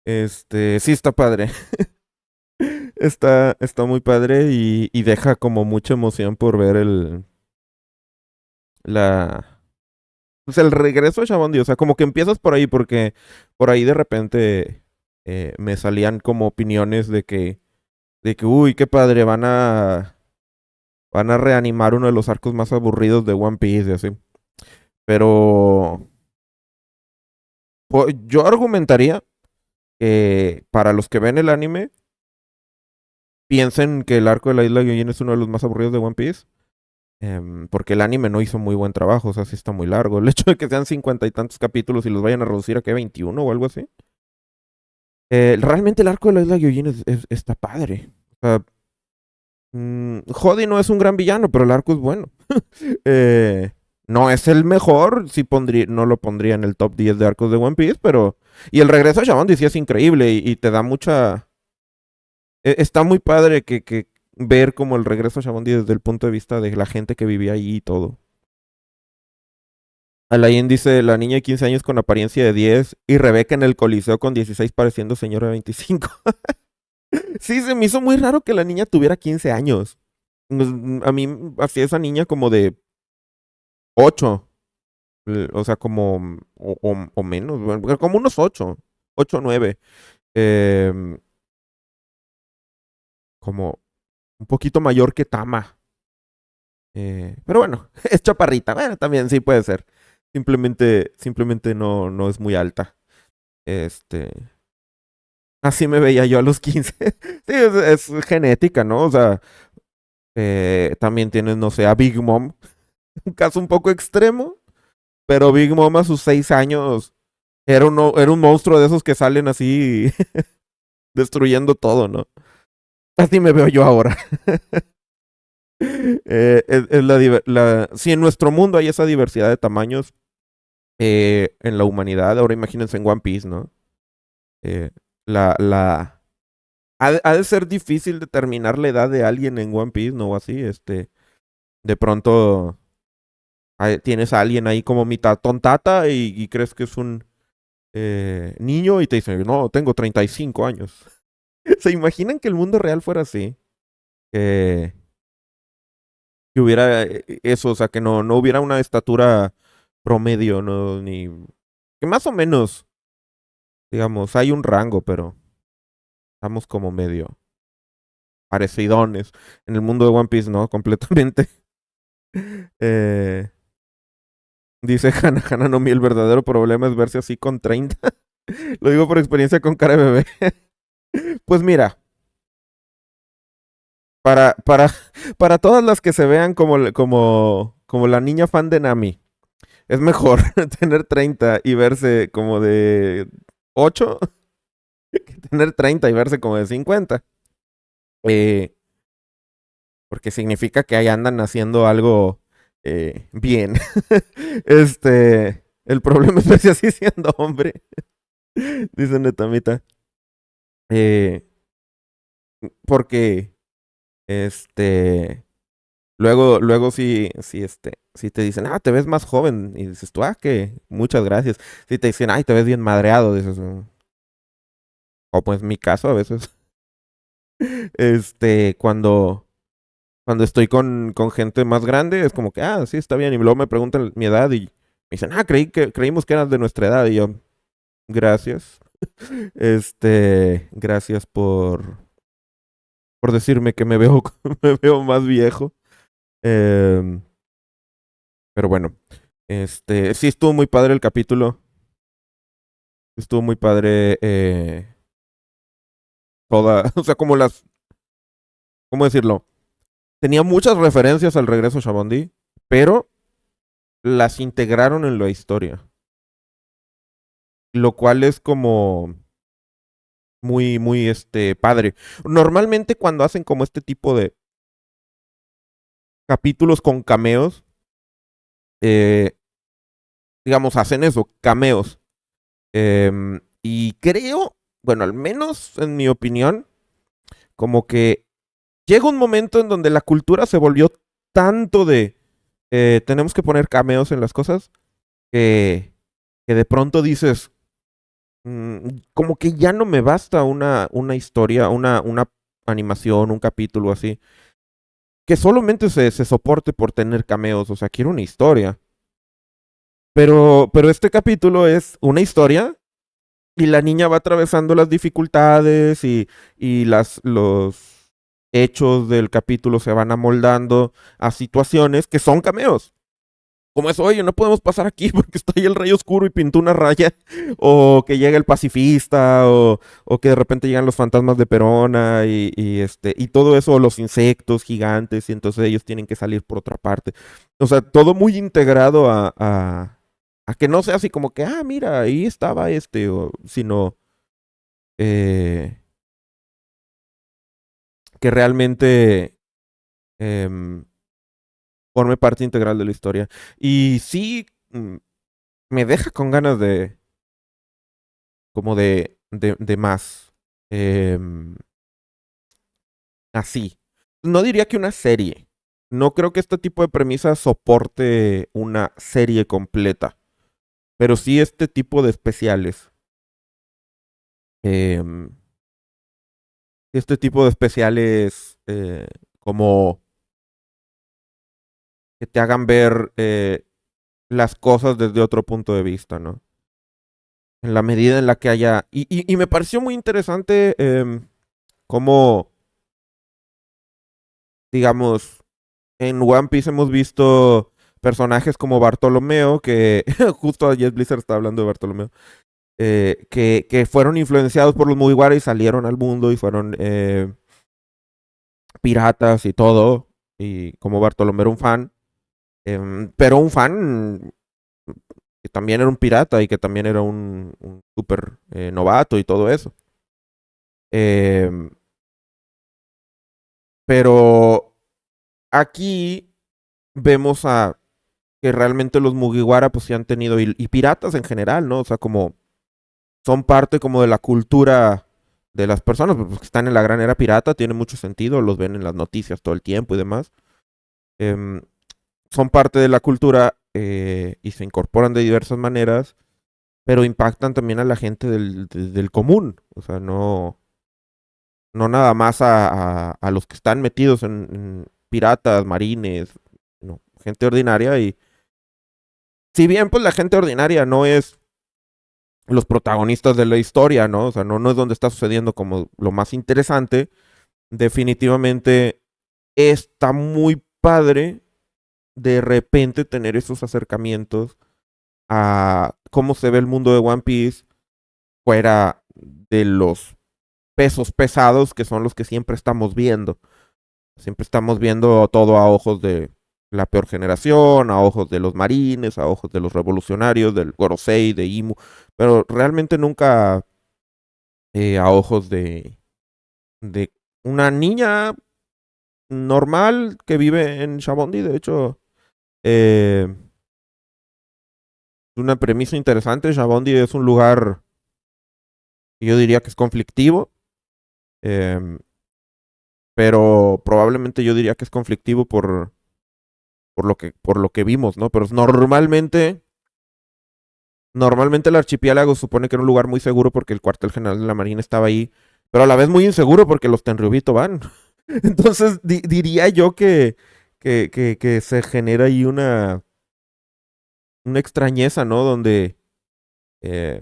Sí está padre. Está muy padre y deja como mucha emoción por ver la, pues el regreso de Shabondi. O sea, como que empiezas por ahí porque por ahí de repente me salían como opiniones de que, uy, qué padre, van a reanimar uno de los arcos más aburridos de One Piece y así. Pero yo argumentaría que para los que ven el anime, piensen que el arco de la isla Gyojin es uno de los más aburridos de One Piece. Porque el anime no hizo muy buen trabajo, o sea, sí está muy largo. El hecho de que sean 50 y tantos capítulos y los vayan a reducir a que 21 o algo así. Realmente el arco de la isla Gyojin está padre. O sea, Jody no es un gran villano, pero el arco es bueno. Eh, no es el mejor, sí no lo pondría en el top 10 de arcos de One Piece, pero... Y el regreso a Shabondi sí es increíble y te da mucha... Está muy padre que ver como el regreso a Shabondi desde el punto de vista de la gente que vivía ahí y todo. Alain dice, la niña de 15 años con apariencia de 10 y Rebeca en el Coliseo con 16 pareciendo señora de 25. Sí, se me hizo muy raro que la niña tuviera 15 años. A mí hacía esa niña como de 8, o sea, como, o menos, bueno, como unos 8, 8 o 9. em, Como un poquito mayor que Tama. Pero bueno, es chaparrita, bueno, también sí puede ser. Simplemente no es muy alta. Este, Así me veía yo a los 15. Sí, es genética, ¿no? O sea, también tienes, no sé, a Big Mom. Un caso un poco extremo, pero Big Mom a sus 6 años era un monstruo de esos que salen así destruyendo todo, ¿no? Así me veo yo ahora. Si en nuestro mundo hay esa diversidad de tamaños en la humanidad, ahora imagínense en One Piece, ¿no? Eh, la, la, ha de ser difícil determinar la edad de alguien en One Piece, ¿no? O así, de pronto tienes a alguien ahí como mitad tontata y crees que es un niño y te dice, no, tengo 35 años. ¿Se imaginan que el mundo real fuera así? Que, que hubiera eso, o sea, que no hubiera una estatura promedio, ¿no? Ni... Que más o menos, digamos, hay un rango, pero estamos como medio parecidones. En el mundo de One Piece, ¿no? Completamente. Eh, Dice Hannah, Hannah no, el verdadero problema es verse así con 30. Lo digo por experiencia con cara de bebé. Pues mira, para, para, para todas las que se vean como la niña fan de Nami, es mejor tener 30 y verse como de 8 que tener 30 y verse como de 50. Eh, Porque significa que ahí andan haciendo algo bien. El problema es verse así siendo hombre, dice Netamita. Eh, Porque, este, luego si te dicen, te ves más joven, y dices tú, que muchas gracias. Si te dicen, ay, te ves bien madreado, dices, o pues mi caso a veces, cuando estoy con gente más grande, es como que, sí, está bien, y luego me preguntan mi edad y me dicen, creímos que eras de nuestra edad, y yo, gracias, gracias por decirme que me veo más viejo. Em, pero bueno, sí estuvo muy padre el capítulo. Estuvo muy padre o sea, ¿cómo decirlo? Tenía muchas referencias al regreso a Shabondi, pero las integraron en la historia. Lo cual es como muy, padre. Normalmente cuando hacen como este tipo de capítulos con cameos, eh, digamos, hacen eso, cameos. Y creo, bueno, al menos en mi opinión, como que llega un momento en donde la cultura se volvió tanto de tenemos que poner cameos en las cosas que, que de pronto dices, como que ya no me basta una historia, una animación, un capítulo así, que solamente se soporte por tener cameos, o sea, quiero una historia. Pero este capítulo es una historia y la niña va atravesando las dificultades y los hechos del capítulo se van amoldando a situaciones que son cameos. Como es, oye, no podemos pasar aquí porque está ahí el rey oscuro y pintó una raya, o que llega el pacifista, o que de repente llegan los fantasmas de Perona y todo eso, o los insectos gigantes, y entonces ellos tienen que salir por otra parte. O sea, todo muy integrado a que no sea así como que, ah, mira, ahí estaba sino eh, que realmente em, forme parte integral de la historia. Y sí, me deja con ganas como de más. Em, así. No diría que una serie. No creo que este tipo de premisas soporte una serie completa. Pero sí este tipo de especiales. Em, este tipo de especiales como que te hagan ver las cosas desde otro punto de vista, ¿no? En la medida en la que haya... Y me pareció muy interesante cómo, digamos, en One Piece hemos visto personajes como Bartolomeo, que justo ayer Blizzard estaba hablando de Bartolomeo, que fueron influenciados por los Mugiwara y salieron al mundo y fueron piratas y todo, y como Bartolomeo era un fan, pero un fan que también era un pirata y que también era un súper novato y todo eso. Em, pero aquí vemos a que realmente los Mugiwara pues sí han tenido, y piratas en general, ¿no? O sea, como son parte como de la cultura de las personas, pues, que están en la gran era pirata, tiene mucho sentido, los ven en las noticias todo el tiempo y demás. Em, son parte de la cultura y se incorporan de diversas maneras, pero impactan también a la gente del común, o sea, no nada más a los que están metidos en piratas, marines, no, gente ordinaria y si bien pues la gente ordinaria no es los protagonistas de la historia, ¿no? O sea, no es donde está sucediendo como lo más interesante. Definitivamente está muy padre de repente tener esos acercamientos a cómo se ve el mundo de One Piece fuera de los pesos pesados que son los que siempre estamos viendo. Siempre estamos viendo todo a ojos de la peor generación, a ojos de los marines, a ojos de los revolucionarios, del Gorosei, de Imu, pero realmente nunca a ojos de una niña normal que vive en Shabondi. De hecho, eh, una premisa interesante. Shabondi es un lugar que yo diría que es conflictivo, eh, pero probablemente yo diría que es conflictivo por lo que vimos, ¿no? Pero normalmente el archipiélago supone que era un lugar muy seguro porque el cuartel general de la Marina estaba ahí, pero a la vez muy inseguro porque los Tenryubito van. Entonces diría yo que se genera ahí una extrañeza, ¿no? Donde eh,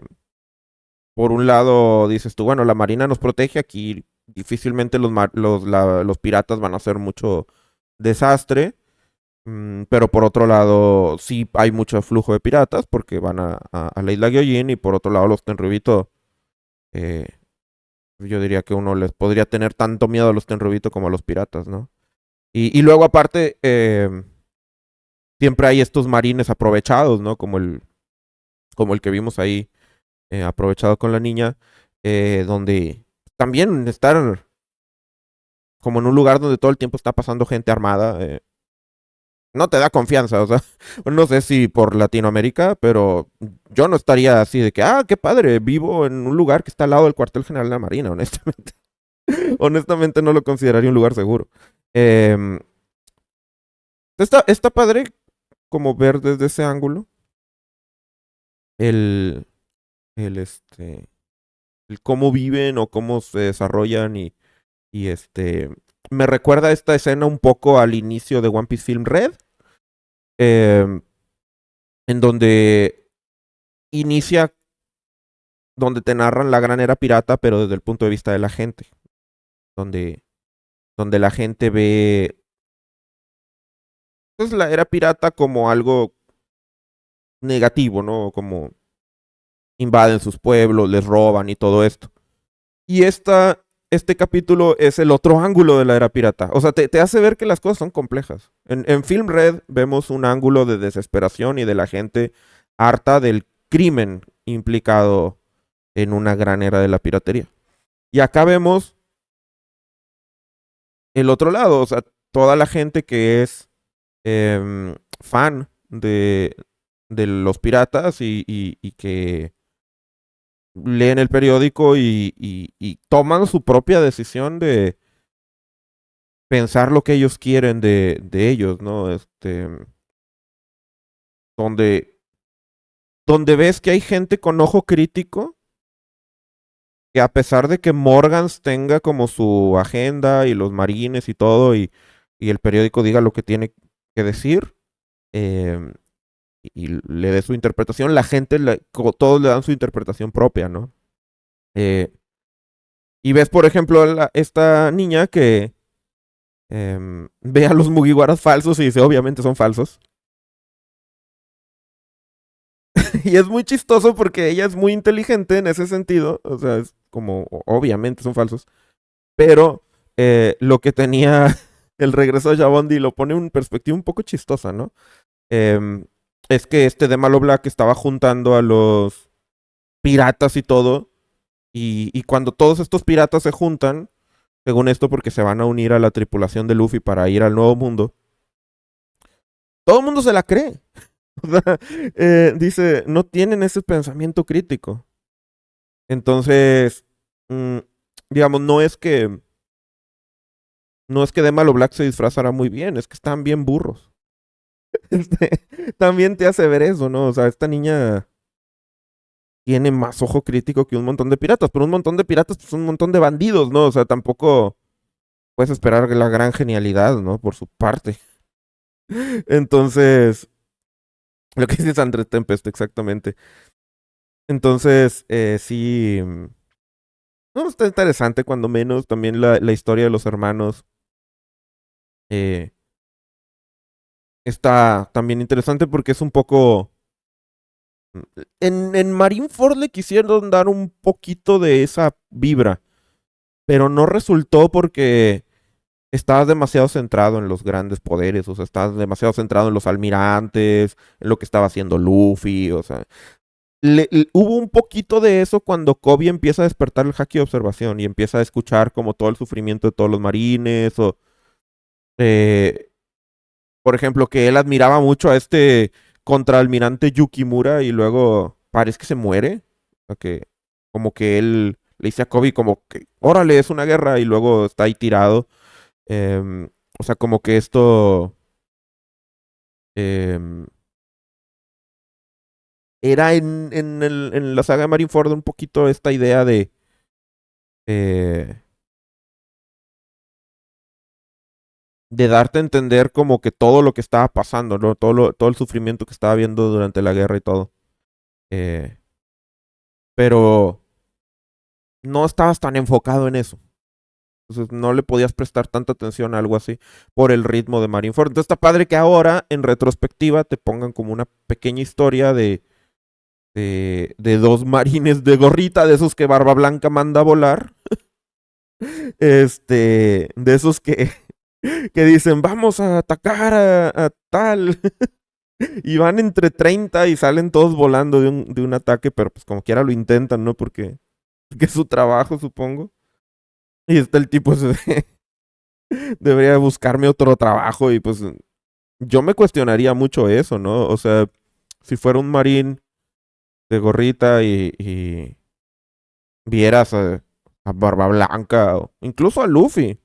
por un lado dices tú, bueno, la Marina nos protege, aquí difícilmente los piratas van a hacer mucho desastre, pero por otro lado sí hay mucho flujo de piratas porque van a la isla Gyojin y por otro lado los Tenryubito, eh, yo diría que uno les podría tener tanto miedo a los Tenryubito como a los piratas, ¿no? Y luego aparte, siempre hay estos marines aprovechados, ¿no? Como el que vimos ahí, aprovechado con la niña, donde también estar como en un lugar donde todo el tiempo está pasando gente armada, no te da confianza, o sea, no sé si por Latinoamérica, pero yo no estaría así de que, ah, qué padre, vivo en un lugar que está al lado del cuartel general de la Marina, honestamente. Honestamente no lo consideraría un lugar seguro. Eh, está padre como ver desde ese ángulo el, el el cómo viven o cómo se desarrollan y me recuerda esta escena un poco al inicio de One Piece Film Red, em, en donde inicia, donde te narran la gran era pirata, pero desde el punto de vista de la gente, donde, donde la gente ve pues la era pirata como algo negativo, ¿no? Como invaden sus pueblos, les roban y todo esto. Y este capítulo es el otro ángulo de la era pirata. O sea, te hace ver que las cosas son complejas. En Film Red vemos un ángulo de desesperación y de la gente harta del crimen implicado en una gran era de la piratería. Y acá vemos el otro lado, o sea, toda la gente que es fan de los piratas y que leen el periódico y toman su propia decisión de pensar lo que ellos quieren de ellos, ¿no? Donde, donde ves que hay gente con ojo crítico que a pesar de que Morgans tenga como su agenda y los marines y todo y el periódico diga lo que tiene que decir, eh, y le dé su interpretación, la gente, todos le dan su interpretación propia, ¿no? Eh, y ves, por ejemplo, esta niña que ve a los Mugiwaras falsos y dice, obviamente son falsos. Y es muy chistoso porque ella es muy inteligente en ese sentido, o sea, es como, obviamente son falsos, pero lo que tenía el regreso de Jabondi lo pone en perspectiva un poco chistosa, ¿no? Em, es que de Malo Black estaba juntando a los piratas y todo, y cuando todos estos piratas se juntan, según esto porque se van a unir a la tripulación de Luffy para ir al Nuevo Mundo, todo el mundo se la cree. O sea, dice, no tienen ese pensamiento crítico. Entonces, mm, digamos, no es que de Malo Black se disfrazara muy bien, es que están bien burros. También te hace ver eso, ¿no? O sea, esta niña tiene más ojo crítico que un montón de piratas, pero un montón de piratas, pues un montón de bandidos, ¿no? O sea, tampoco puedes esperar la gran genialidad, ¿no? Por su parte. Entonces, lo que dices Andrés Tempest, exactamente. Entonces, sí. No, está interesante, cuando menos. También la historia de los hermanos eh, está también interesante porque es un poco. En Marineford le quisieron dar un poquito de esa vibra, pero no resultó porque estabas demasiado centrado en los grandes poderes, o sea, estabas demasiado centrado en los almirantes, en lo que estaba haciendo Luffy, o sea, hubo un poquito de eso cuando Kobe empieza a despertar el haki de observación y empieza a escuchar como todo el sufrimiento de todos los marines o, eh, por ejemplo, que él admiraba mucho a este contraalmirante Yukimura y luego parece que se muere, o sea, que como que él le dice a Kobe como que, órale, es una guerra y luego está ahí tirado. O sea, como que esto em, era en la saga de Marineford un poquito esta idea eh, de darte a entender como que todo lo que estaba pasando, ¿no? Todo el sufrimiento que estaba viendo durante la guerra y todo. Eh, pero no estabas tan enfocado en eso. Entonces no le podías prestar tanta atención a algo así por el ritmo de Marineford. Entonces está padre que ahora, en retrospectiva, te pongan como una pequeña historia de dos marines de gorrita, de esos que Barba Blanca manda a volar. De esos que dicen, vamos a atacar a tal. Y van entre 30 y salen todos volando de un ataque, pero pues como quiera lo intentan, ¿no? Porque es su trabajo, supongo. Y está el tipo ese de, debería buscarme otro trabajo y pues yo me cuestionaría mucho eso, ¿no? O sea, si fuera un marín de gorrita y vieras a Barba Blanca o incluso a Luffy,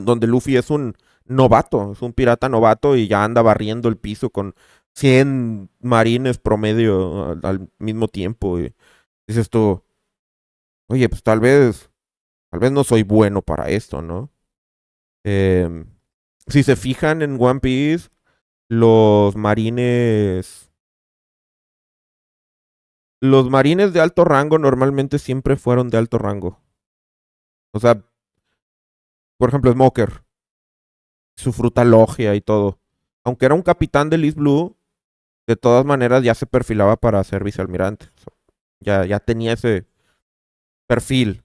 donde Luffy es un novato, es un pirata novato y ya anda barriendo el piso con 100 marines promedio al mismo tiempo. dices tú, oye, pues tal vez no soy bueno para esto, ¿no? Em, si se fijan en One Piece, los marines, los marines de alto rango normalmente siempre fueron de alto rango. O sea, por ejemplo, Smoker, su fruta logia y todo. Aunque era un capitán del East Blue, de todas maneras ya se perfilaba para ser vicealmirante. O sea, ya tenía ese perfil.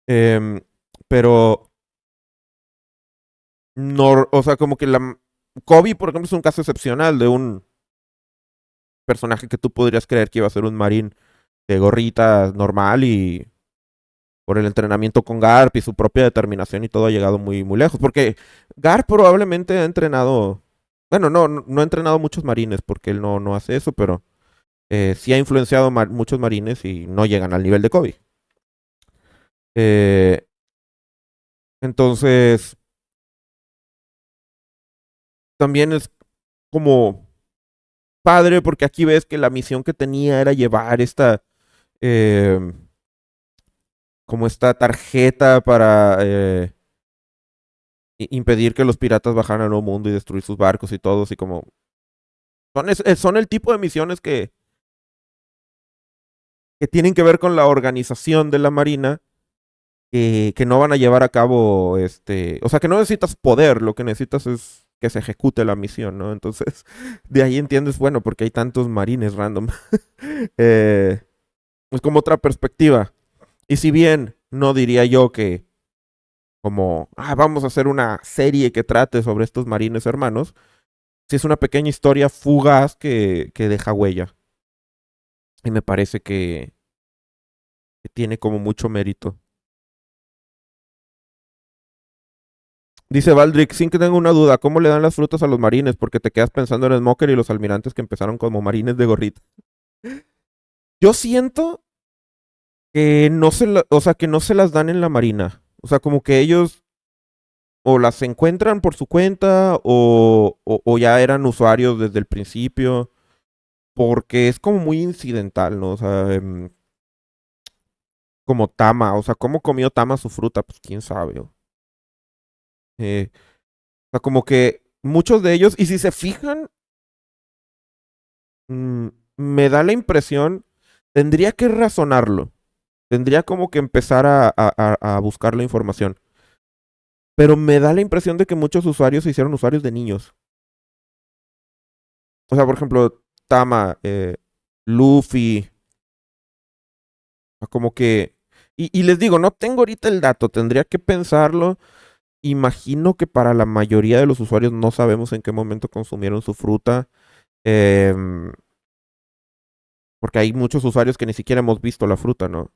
Em, pero no, o sea, como que la Kobe, por ejemplo, es un caso excepcional de un personaje que tú podrías creer que iba a ser un marín de gorrita normal y por el entrenamiento con Garp y su propia determinación y todo ha llegado muy, muy lejos. Porque Garp probablemente ha entrenado, bueno, no ha entrenado muchos marines porque él no hace eso, pero sí ha influenciado muchos marines y no llegan al nivel de Kobe. Eh, entonces, también es como padre porque aquí ves que la misión que tenía era llevar eh, como esta tarjeta para impedir que los piratas bajaran al nuevo mundo y destruir sus barcos y todo, así como son el tipo de misiones que tienen que ver con la organización de la marina que no van a llevar a cabo o sea que no necesitas poder, lo que necesitas es que se ejecute la misión, ¿no? Entonces, de ahí entiendes, bueno, porque hay tantos marines random. eh, es como otra perspectiva. Y si bien no diría yo que como, vamos a hacer una serie que trate sobre estos marines hermanos, sí es una pequeña historia fugaz que deja huella. Y me parece que tiene como mucho mérito. Dice Baldric, sin que tenga una duda, ¿cómo le dan las frutas a los marines? Porque te quedas pensando en Smoker y los almirantes que empezaron como marines de gorrita. Yo siento que o sea, que no se las dan en la marina. O sea, como que ellos o las encuentran por su cuenta o ya eran usuarios desde el principio. Porque es como muy incidental, ¿no? O sea, como Tama. O sea, ¿cómo comió Tama su fruta? Pues quién sabe. O sea, como que muchos de ellos, y si se fijan, mm, me da la impresión, tendría que razonarlo. Tendría como que empezar a buscar la información. Pero me da la impresión de que muchos usuarios se hicieron usuarios de niños. O sea, por ejemplo, Tama, Luffy, como que... Y les digo, no tengo ahorita el dato, tendría que pensarlo. Imagino que para la mayoría de los usuarios no sabemos en qué momento consumieron su fruta. em, Porque hay muchos usuarios que ni siquiera hemos visto la fruta, ¿no?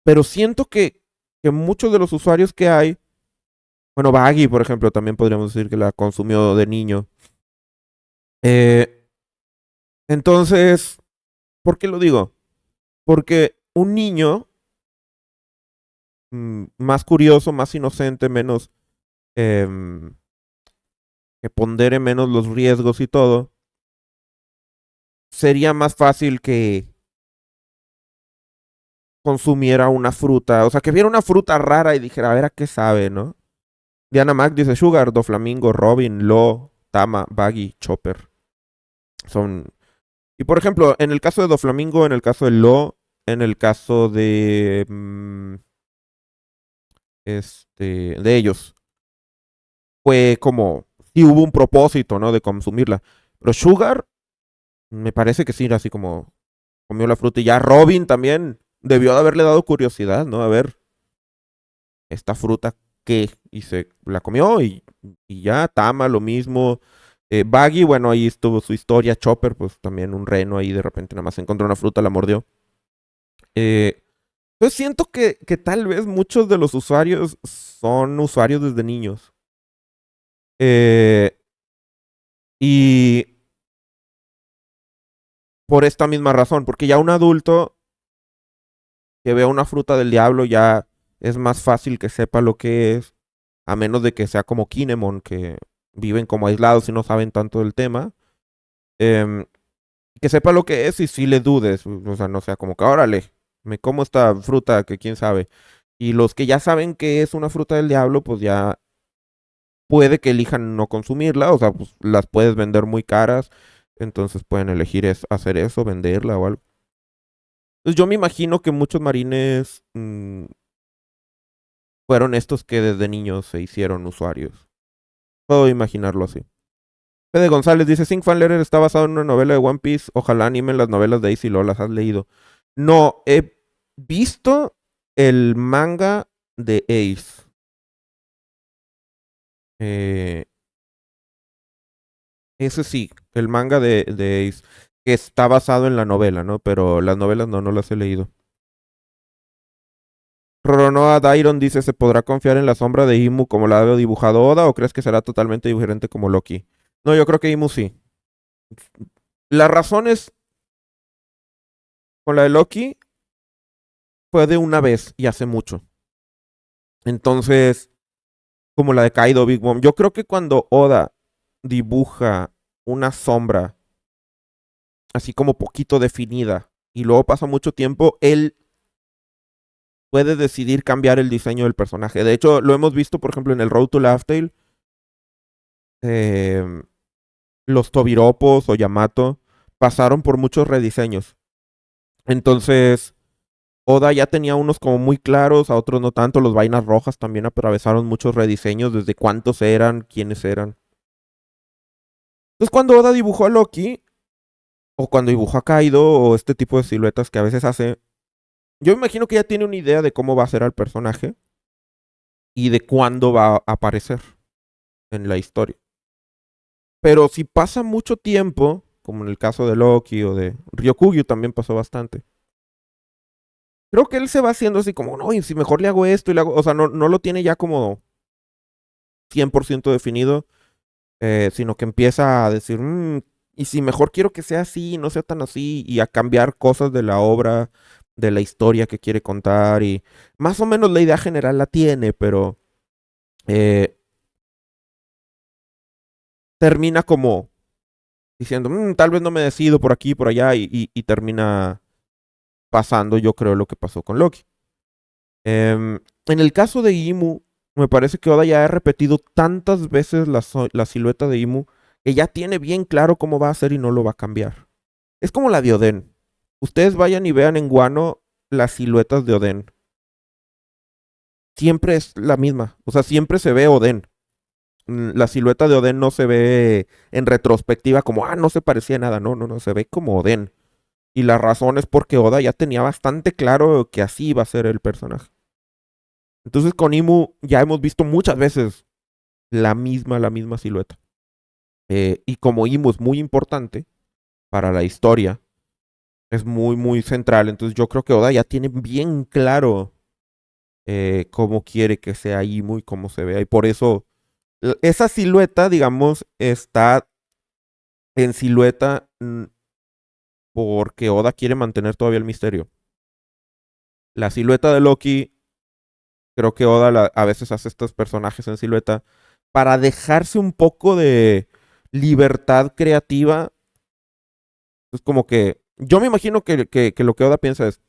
Pero siento que muchos de los usuarios que hay, bueno, Baggy, por ejemplo, también podríamos decir que la consumió de niño. Eh, entonces, ¿por qué lo digo? Porque un niño más curioso, más inocente, menos em, que pondere menos los riesgos y todo, sería más fácil que consumiera una fruta, o sea, que viera una fruta rara y dijera, a ver a qué sabe, ¿no? Diana Mac dice Sugar, Doflamingo, Robin, Lo, Tama, Baggy, Chopper. Son. Y por ejemplo, en el caso de Doflamingo, en el caso de Lo, en el caso de. De ellos. Fue como. Sí hubo un propósito, ¿no? De consumirla. Pero Sugar, me parece que sí, era así como. Comió la fruta. Y ya Robin también debió de haberle dado curiosidad, ¿no? A ver, esta fruta, ¿qué? Y se la comió y ya. Tama, lo mismo. Baggy, bueno, ahí estuvo su historia. Chopper, pues también un reno ahí de repente nada más encontró una fruta, la mordió. Eh, pues siento que tal vez muchos de los usuarios son usuarios desde niños. Eh, y por esta misma razón, porque ya un adulto que vea una fruta del diablo ya es más fácil que sepa lo que es, a menos de que sea como Kinemon, que viven como aislados y no saben tanto del tema. Em, Que sepa lo que es y si le dudes. O sea, no sea como que, órale, me como esta fruta que quién sabe. Y los que ya saben que es una fruta del diablo, pues ya puede que elijan no consumirla. O sea, pues las puedes vender muy caras. Entonces pueden elegir hacer eso, venderla o algo. Entonces yo me imagino que muchos marines fueron estos que desde niños se hicieron usuarios. Puedo imaginarlo así. Fede González dice, Sing Fan Letter está basado en una novela de One Piece. Ojalá animen las novelas de Ace y Lola. ¿Las has leído? No, he visto el manga de Ace. Eh, ese sí, el manga de Ace, que está basado en la novela, ¿no? Pero las novelas no las he leído. Roronoa Dairon dice, ¿se podrá confiar en la sombra de Imu como la ha dibujado Oda o crees que será totalmente diferente como Loki? No, yo creo que Imu sí. La razón es, con la de Loki, fue de una vez y hace mucho. Entonces, como la de Kaido Big Mom, yo creo que cuando Oda dibuja una sombra así como poquito definida y luego pasa mucho tiempo, él puede decidir cambiar el diseño del personaje. De hecho, lo hemos visto, por ejemplo, en el Road to Laugh Tale, eh, los Tobiropos o Yamato pasaron por muchos rediseños. Entonces, Oda ya tenía unos como muy claros, a otros no tanto. Los Vainas Rojas también atravesaron muchos rediseños, desde cuántos eran, quiénes eran. Entonces, cuando Oda dibujó a Loki, o cuando dibujó a Kaido, o este tipo de siluetas que a veces hace, yo me imagino que ya tiene una idea de cómo va a ser al personaje y de cuándo va a aparecer en la historia. Pero si pasa mucho tiempo, como en el caso de Loki o de Ryokugyu también pasó bastante, creo que él se va haciendo así como, no, y si mejor le hago esto y le hago, o sea, no lo tiene ya como 100% definido, sino que empieza a decir, y si mejor quiero que sea así, no sea tan así, y a cambiar cosas de la obra, de la historia que quiere contar, y más o menos la idea general la tiene, pero eh, termina como diciendo, tal vez no me decido por aquí, por allá, y termina pasando, yo creo, lo que pasó con Loki. En el caso de Imu, me parece que Oda ya ha repetido tantas veces la silueta de Imu que ya tiene bien claro cómo va a ser y no lo va a cambiar. Es como la de Oden. Ustedes vayan y vean en Guano las siluetas de Oden. Siempre es la misma. O sea, siempre se ve Oden. La silueta de Oden no se ve en retrospectiva como, no se parecía a nada. No, se ve como Oden. Y la razón es porque Oda ya tenía bastante claro que así iba a ser el personaje. Entonces con Imu ya hemos visto muchas veces la misma silueta. Y como Imu es muy importante para la historia, es muy central. Entonces yo creo que Oda ya tiene bien claro cómo quiere que sea Imu y cómo se vea. Y por eso esa silueta, digamos, está en silueta porque Oda quiere mantener todavía el misterio. La silueta de Loki, creo que Oda a veces hace estos personajes en silueta para dejarse un poco de libertad creativa. Es como que yo me imagino que lo que Oda piensa es,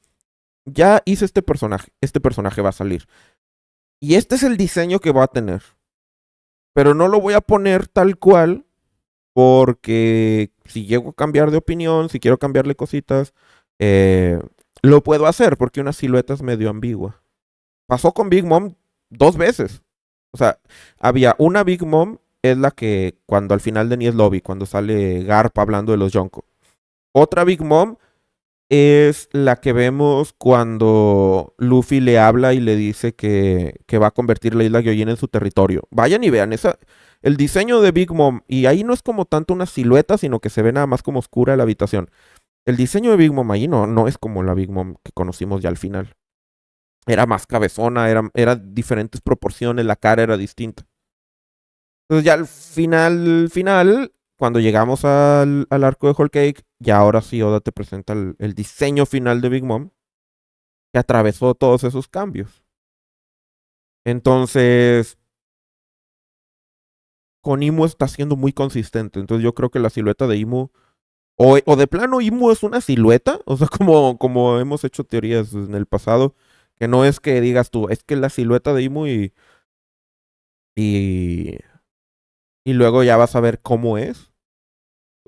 ya hice este personaje va a salir. Y este es el diseño que va a tener. Pero no lo voy a poner tal cual porque si llego a cambiar de opinión, si quiero cambiarle cositas, eh, lo puedo hacer porque una silueta es medio ambigua. Pasó con Big Mom 2 veces. O sea, había una Big Mom, es la que cuando al final de Nies Lobby, cuando sale Garp hablando de los Yonko. Otra Big Mom es la que vemos cuando Luffy le habla y le dice que va a convertir la isla Gyojin en su territorio. Vayan y vean el diseño de Big Mom. Y ahí no es como tanto una silueta, sino que se ve nada más como oscura la habitación. El diseño de Big Mom ahí no es como la Big Mom que conocimos ya al final. Era más cabezona, era diferentes proporciones, la cara era distinta. Entonces ya al final, cuando llegamos al arco de Whole Cake, ya ahora sí Oda te presenta el diseño final de Big Mom, que atravesó todos esos cambios. Entonces, con Imu está siendo muy consistente. Entonces yo creo que la silueta de Imu O de plano Imu es una silueta, o sea, como hemos hecho teorías en el pasado, que no es que digas tú, es que la silueta de Imu y, y luego ya vas a ver cómo es,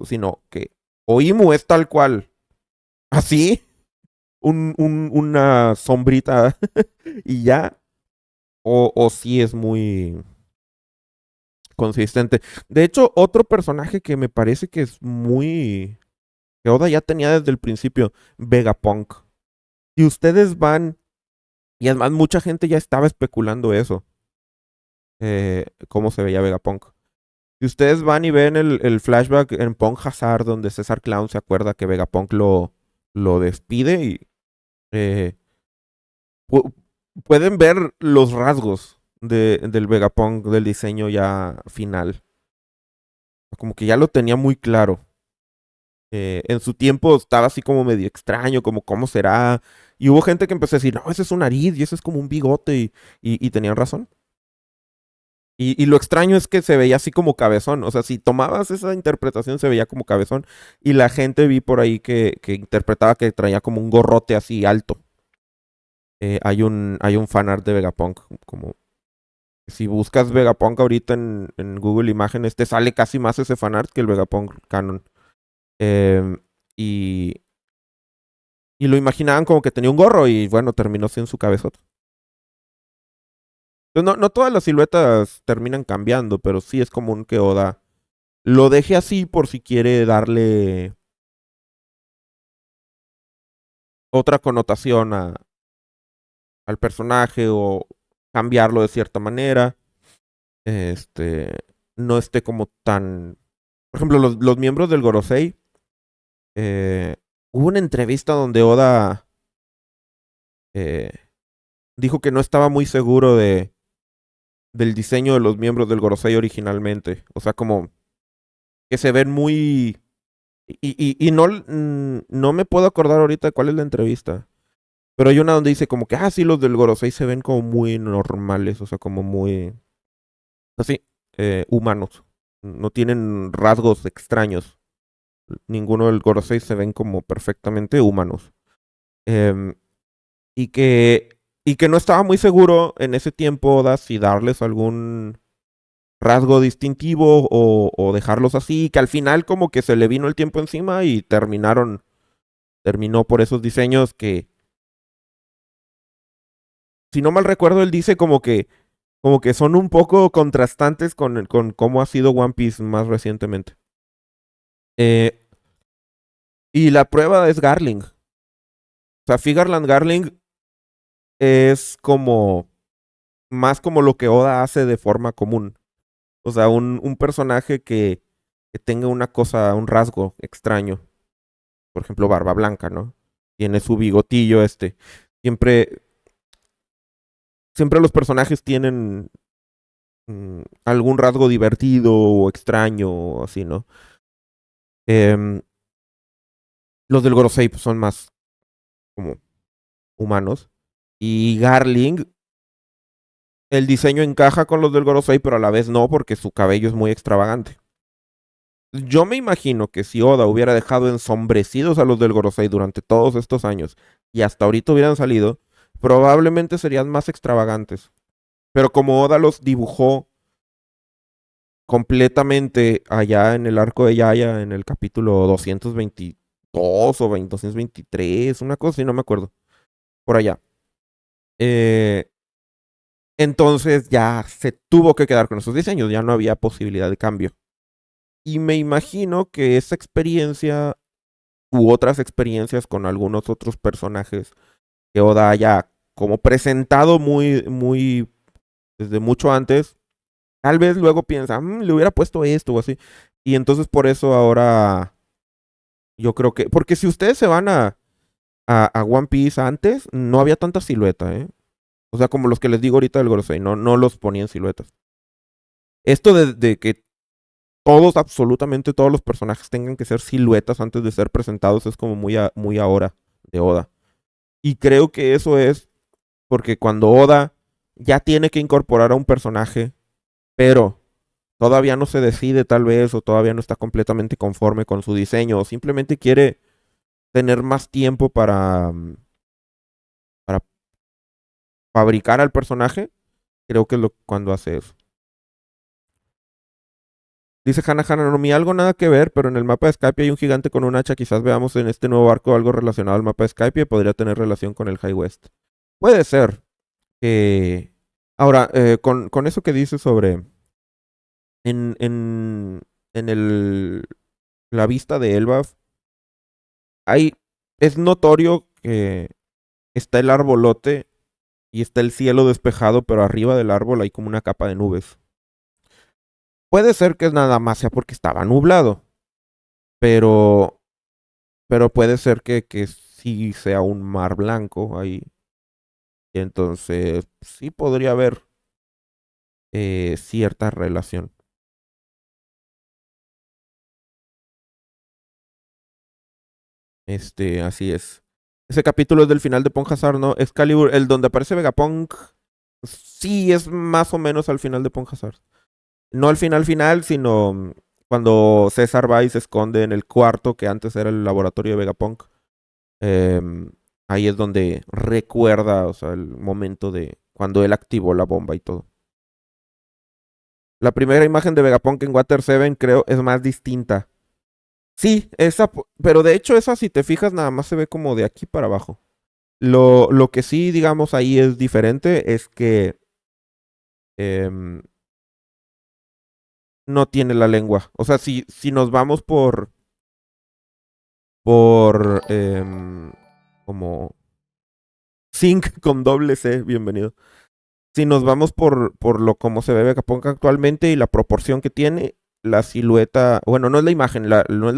sino que o Imu es tal cual, así, una sombrita y ya, o sí es muy consistente. De hecho, otro personaje que me parece que es muy... que Oda ya tenía desde el principio, Vegapunk. Si ustedes van, y además mucha gente ya estaba especulando eso, cómo se veía Vegapunk. Si ustedes van y ven el flashback en Punk Hazard, donde César Clown se acuerda que Vegapunk lo despide y eh, pu- pueden ver los rasgos del Vegapunk del diseño ya final. Como que ya lo tenía muy claro. En su tiempo estaba así como medio extraño, como cómo será. Y hubo gente que empezó a decir, no, ese es un nariz y ese es como un bigote. Y tenían razón. Y lo extraño es que se veía así como cabezón. O sea, si tomabas esa interpretación, se veía como cabezón. Y la gente vi por ahí que interpretaba que traía como un gorrote así alto. Hay un fanart de Vegapunk. Como si buscas Vegapunk ahorita en Google Imágenes, te sale casi más ese fanart que el Vegapunk canon. Em, y, y lo imaginaban como que tenía un gorro y bueno, terminó siendo su cabezota. Entonces, no todas las siluetas terminan cambiando, pero sí es común que Oda lo deje así por si quiere darle otra connotación al personaje o cambiarlo de cierta manera. Este, no esté como tan... Por ejemplo, los miembros del Gorosei, eh, hubo una entrevista donde Oda eh, dijo que no estaba muy seguro del diseño de los miembros del Gorosei originalmente. O sea, como que se ven muy... Y no, no me puedo acordar ahorita de cuál es la entrevista. Pero hay una donde dice como que, ah, sí, los del Gorosei se ven como muy normales, o sea, como muy, así, humanos. No tienen rasgos extraños. Ninguno del Gorosei se ven como perfectamente humanos. Em, y que no estaba muy seguro en ese tiempo, Oda, si darles algún rasgo distintivo o dejarlos así, que al final como que se le vino el tiempo encima y terminó por esos diseños que, si no mal recuerdo, él dice como que son un poco contrastantes con cómo ha sido One Piece más recientemente. Eh, y la prueba es Garling. O sea, Figarland Garling es como más como lo que Oda hace de forma común. O sea, un personaje que tenga una cosa, un rasgo extraño. Por ejemplo, Barba Blanca, ¿no? Tiene su bigotillo este. Siempre, siempre los personajes tienen algún rasgo divertido o extraño o así, ¿no? Em, los del Gorosei pues, son más como humanos. Y Garling, el diseño encaja con los del Gorosei, pero a la vez no, porque su cabello es muy extravagante. Yo me imagino que si Oda hubiera dejado ensombrecidos a los del Gorosei durante todos estos años y hasta ahorita hubieran salido, probablemente serían más extravagantes. Pero como Oda los dibujó completamente allá en el arco de Yaya, en el capítulo 222 o 223, una cosa así, no me acuerdo, por allá. Eh, Entonces ya se tuvo que quedar con esos diseños, ya no había posibilidad de cambio. Y me imagino que esa experiencia u otras experiencias con algunos otros personajes que Oda haya como presentado muy desde mucho antes, tal vez luego piensa, le hubiera puesto esto o así. Y entonces por eso ahora yo creo que, porque si ustedes se van a One Piece antes, no había tanta silueta, ¿eh? O sea, como los que les digo ahorita del Gorosei, no los ponían siluetas. Esto de que todos, absolutamente todos los personajes tengan que ser siluetas antes de ser presentados es como muy ahora de Oda. Y creo que eso es porque cuando Oda ya tiene que incorporar a un personaje, pero todavía no se decide tal vez, o todavía no está completamente conforme con su diseño, o simplemente quiere tener más tiempo para fabricar al personaje, creo que es cuando hace eso. Dice Hannah Hannah, no mi algo nada que ver, pero en el mapa de Skype hay un gigante con un hacha. Quizás veamos en este nuevo arco algo relacionado al mapa de Skype y podría tener relación con el High West. Puede ser. Ahora, con eso que dice sobre en, en, en la vista de Elbaf, hay, es notorio que está el arbolote y está el cielo despejado, pero arriba del árbol hay como una capa de nubes. Puede ser que nada más sea porque estaba nublado, pero, pero puede ser que sí sea un mar blanco ahí. Y entonces sí podría haber cierta relación. Así es. Ese capítulo es del final de Pon Hazard, ¿no? Excalibur, el donde aparece Vegapunk, sí es más o menos al final de Pon Hazard. No al final final, sino cuando César va y se esconde en el cuarto que antes era el laboratorio de Vegapunk. Ahí es donde recuerda, o sea, el momento de cuando él activó la bomba y todo. La primera imagen de Vegapunk en Water 7 creo es más distinta. Sí, pero de hecho esa si te fijas nada más se ve como de aquí para abajo. Lo que sí, digamos, ahí es diferente es que em, no tiene la lengua. O sea, si nos vamos por como Sync con doble C, bienvenido. Si nos vamos por lo como se ve Vegapunk actualmente y la proporción que tiene, la silueta, bueno, no es la imagen, no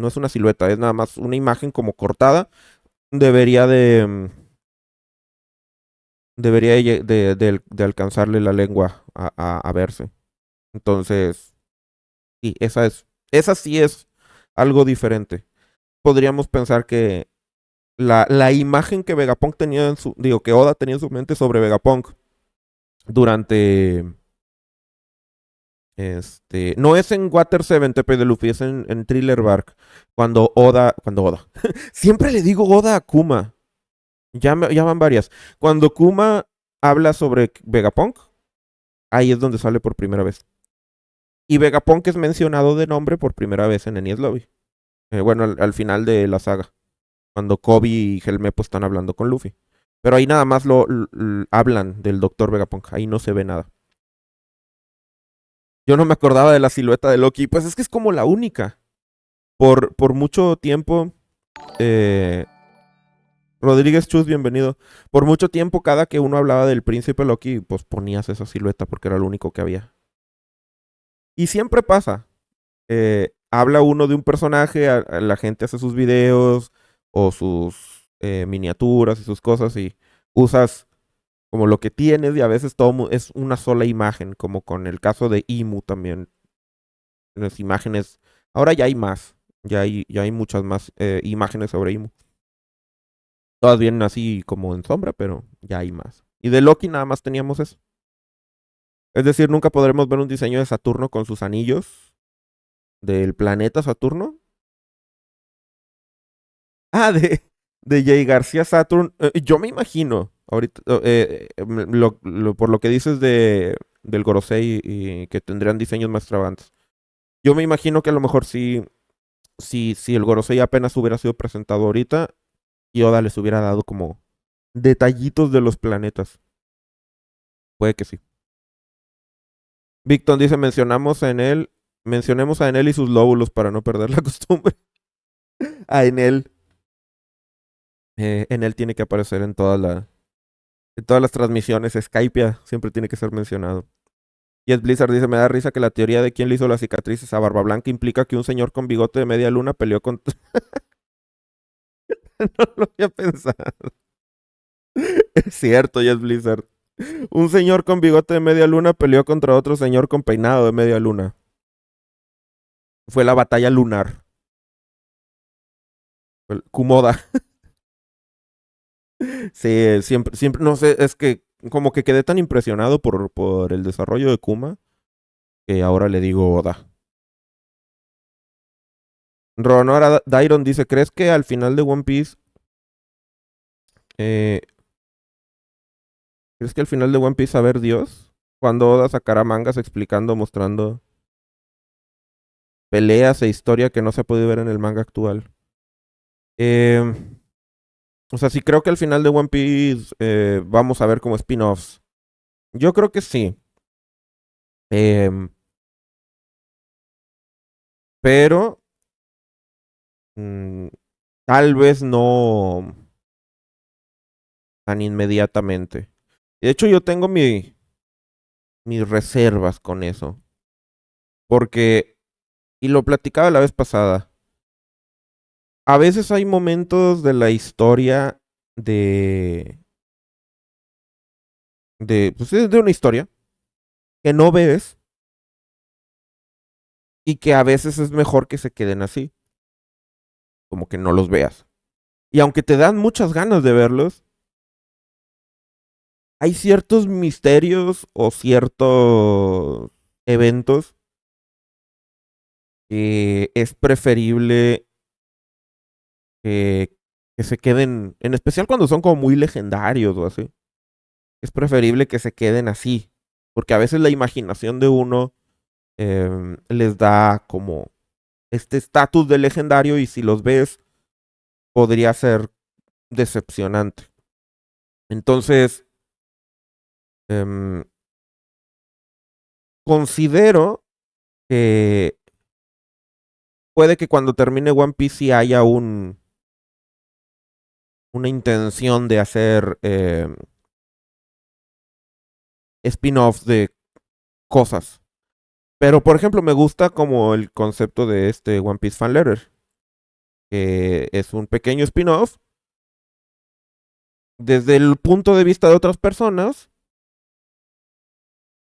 es una silueta, es nada más una imagen como cortada, debería de alcanzarle la lengua a verse. Entonces, sí, esa sí es algo diferente. Podríamos pensar que la imagen que Vegapunk tenía digo, que Oda tenía en su mente sobre Vegapunk durante, no es en Water 7 TP de Luffy, es en Thriller Bark, cuando Oda, siempre le digo Oda a Kuma, ya van varias, cuando Kuma habla sobre Vegapunk, ahí es donde sale por primera vez. Y Vegapunk es mencionado de nombre por primera vez en Enies Lobby. Bueno, al final de la saga, cuando Kobe y Helmepo están hablando con Luffy. Pero ahí nada más hablan del Doctor Vegapunk, ahí no se ve nada. Yo no me acordaba de la silueta de Loki, pues es que es como la única. Por mucho tiempo, eh, Rodríguez Chus, bienvenido. Por mucho tiempo, cada que uno hablaba del príncipe Loki, pues ponías esa silueta porque era lo único que había. Y siempre pasa. Habla uno de un personaje, la gente hace sus videos o sus miniaturas y sus cosas y usas como lo que tienes y a veces todo es una sola imagen, como con el caso de Imu también. Las imágenes, ahora ya hay más, ya hay muchas más imágenes sobre Imu. Todas vienen así como en sombra, pero ya hay más. Y de Loki nada más teníamos eso. Es decir, nunca podremos ver un diseño de Saturno con sus anillos del planeta Saturno. Ah, de Jay García Saturn. Yo me imagino, ahorita, por lo que dices del Gorosei y que tendrían diseños más extravagantes. Yo me imagino que a lo mejor si el Gorosei apenas hubiera sido presentado ahorita, Yoda les hubiera dado como detallitos de los planetas. Puede que sí. Victor dice, mencionemos a Enel y sus lóbulos para no perder la costumbre. A Enel. Enel tiene que aparecer en todas las transmisiones. Skypia siempre tiene que ser mencionado. Y es Blizzard dice, me da risa que la teoría de quién le hizo las cicatrices a Barba Blanca implica que un señor con bigote de media luna peleó con... no lo había pensado. Es cierto, ya es Blizzard. Un señor con bigote de media luna peleó contra otro señor con peinado de media luna. Fue la batalla lunar. Kumoda. Sí, siempre, no sé, es que como que quedé tan impresionado por el desarrollo de Kuma que ahora le digo Oda. Ronora Dairon dice, ¿crees que al final de One Piece, eh, ¿crees que al final de One Piece va a haber Dios? Cuando Oda sacará mangas explicando, mostrando peleas e historia que no se ha podido ver en el manga actual. Eh, o sea, sí creo que al final de One Piece vamos a ver como spin-offs. Yo creo que sí. Em, pero mm, tal vez no tan inmediatamente. De hecho, yo tengo mis reservas con eso. Porque, y lo platicaba la vez pasada, a veces hay momentos de la historia de, pues sí, de una historia que no ves y que a veces es mejor que se queden así, como que no los veas. Y aunque te dan muchas ganas de verlos, hay ciertos misterios o ciertos eventos que es preferible que, que se queden, en especial cuando son como muy legendarios o así. Es preferible que se queden así, porque a veces la imaginación de uno les da como este estatus de legendario y si los ves podría ser decepcionante. Entonces, em, considero que puede que cuando termine One Piece sí haya una intención de hacer spin-offs de cosas. Pero, por ejemplo, me gusta como el concepto de este One Piece Fan Letter, que es un pequeño spin-off desde el punto de vista de otras personas,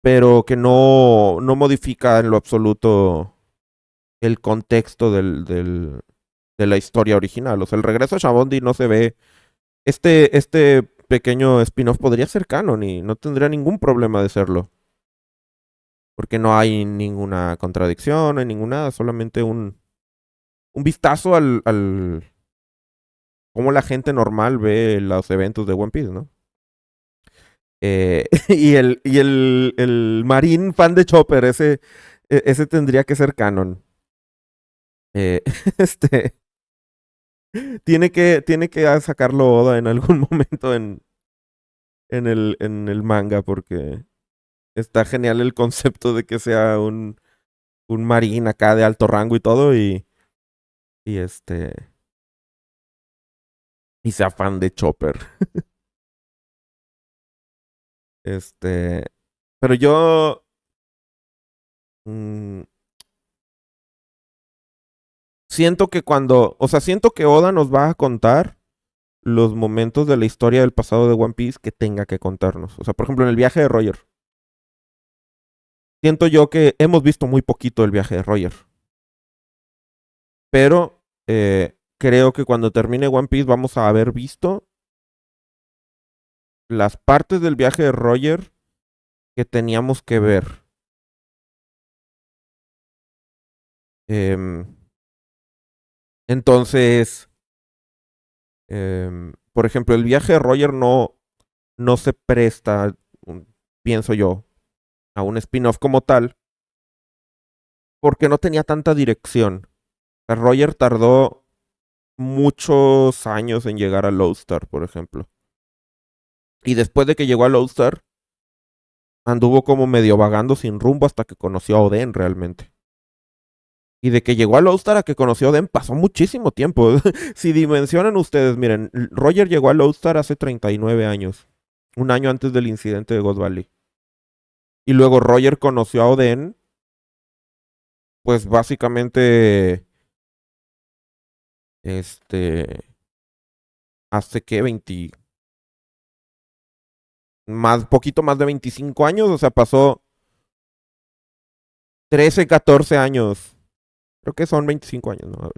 pero que no modifica en lo absoluto el contexto de la historia original. O sea, el regreso a Shabondi no se ve. Este pequeño spin-off podría ser canon y no tendría ningún problema de serlo. Porque no hay ninguna contradicción, no hay ninguna, solamente un vistazo al cómo la gente normal ve los eventos de One Piece, ¿no? Y el Marín fan de Chopper, ese tendría que ser canon. Eh, este, tiene que sacarlo Oda en algún momento en el manga, porque está genial el concepto de que sea un Marín acá de alto rango y todo, y y sea fan de Chopper. Este, pero yo mm, siento que o sea, siento que Oda nos va a contar los momentos de la historia del pasado de One Piece que tenga que contarnos. O sea, por ejemplo, en el viaje de Roger. Siento yo que hemos visto muy poquito el viaje de Roger. Pero creo que cuando termine One Piece vamos a haber visto las partes del viaje de Roger que teníamos que ver. Em, entonces, por ejemplo, el viaje de Roger no se presta, pienso yo, a un spin-off como tal, porque no tenía tanta dirección. Roger tardó muchos años en llegar a Lowstar, por ejemplo. Y después de que llegó a Lowstar, anduvo como medio vagando sin rumbo hasta que conoció a Oden realmente. Y de que llegó a Lowstar a que conoció a Oden pasó muchísimo tiempo. Si dimensionan ustedes, miren, Roger llegó a Lowstar hace 39 años, un año antes del incidente de God Valley. Y luego Roger conoció a Oden, pues básicamente, este, hace que poquito más de 25 años, o sea, pasó 13, 14 años. Creo que son 25 años, ¿no? A ver.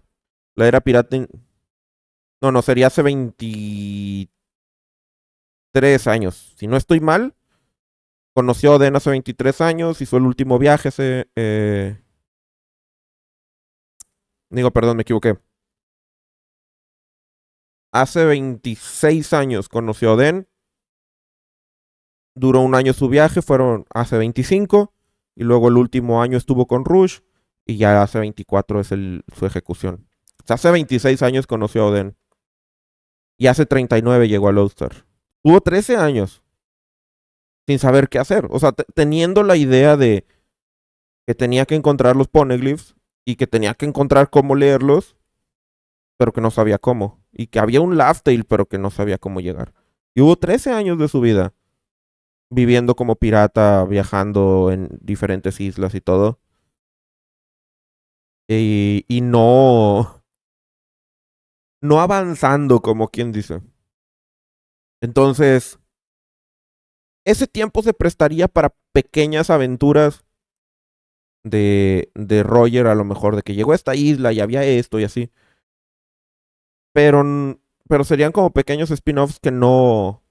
La era pirata. No, no, sería hace 23 años. Si no estoy mal, Conoció a Oden hace 23 años, hizo el último viaje hace... digo, perdón, me equivoqué. Hace 26 años conoció a Oden, duró un año su viaje, fueron hace 25, y luego el último año estuvo con Rush, y ya hace 24 es su ejecución. O sea, hace 26 años conoció a Oden, y hace 39 llegó al All-Star. Tuvo 13 años sin saber qué hacer. O sea, teniendo la idea de que tenía que encontrar los poneglyphs y que tenía que encontrar cómo leerlos, pero que no sabía cómo. Y que había un Laugh Tale, pero que no sabía cómo llegar. Y hubo 13 años de su vida viviendo como pirata, viajando en diferentes islas y todo. Y no avanzando, como quien dice. Entonces, ese tiempo se prestaría para pequeñas aventuras de Roger, a lo mejor, de que llegó a esta isla y había esto y así. Pero, pero serían como pequeños spin-offs que no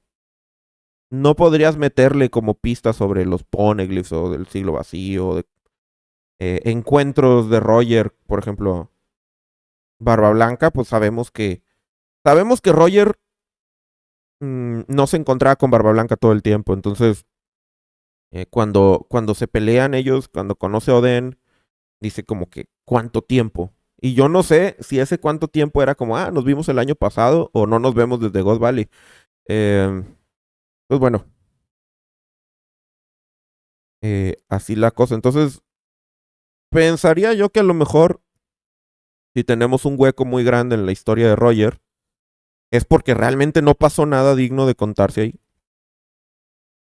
podrías meterle como pistas sobre los poneglyphs o del siglo vacío, de, encuentros de Roger, por ejemplo, Barba Blanca, pues sabemos que Roger no se encontraba con Barba Blanca todo el tiempo, entonces cuando se pelean ellos, cuando conoce a Oden, dice como que ¿cuánto tiempo? Y yo no sé si ese cuánto tiempo era como, nos vimos el año pasado o no nos vemos desde Ghost Valley. Eh, pues bueno, así la cosa. Entonces, pensaría yo que a lo mejor, si tenemos un hueco muy grande en la historia de Roger, es porque realmente no pasó nada digno de contarse ahí.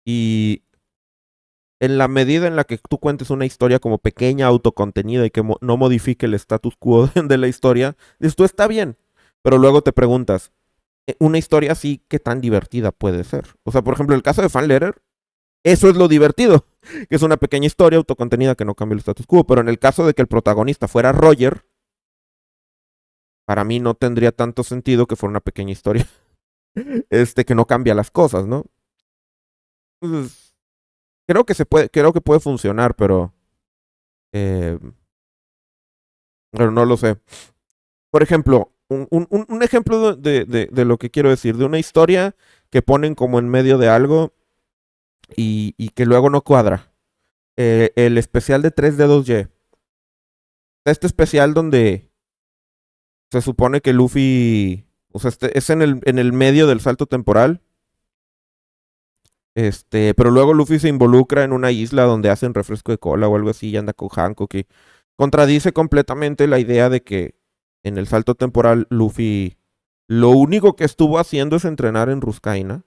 Y en la medida en la que tú cuentes una historia como pequeña, autocontenida y que no modifique el status quo de la historia, esto está bien. Pero luego te preguntas, una historia así, ¿qué tan divertida puede ser? O sea, por ejemplo, el caso de Fan Letter, eso es lo divertido, que es una pequeña historia autocontenida que no cambia el status quo. Pero en el caso de que el protagonista fuera Roger, para mí no tendría tanto sentido que fuera una pequeña historia, que no cambia las cosas, ¿no? Entonces, creo que puede funcionar, eh, pero no lo sé. Por ejemplo, un ejemplo de lo que quiero decir, de una historia que ponen como en medio de algo y que luego no cuadra. El especial de 3D2Y. Este especial donde se supone que Luffy, o sea, es en el medio del salto temporal. Pero luego Luffy se involucra en una isla donde hacen refresco de cola o algo así y anda con Hancock, que contradice completamente la idea de que en el salto temporal Luffy lo único que estuvo haciendo es entrenar en Ruskaina.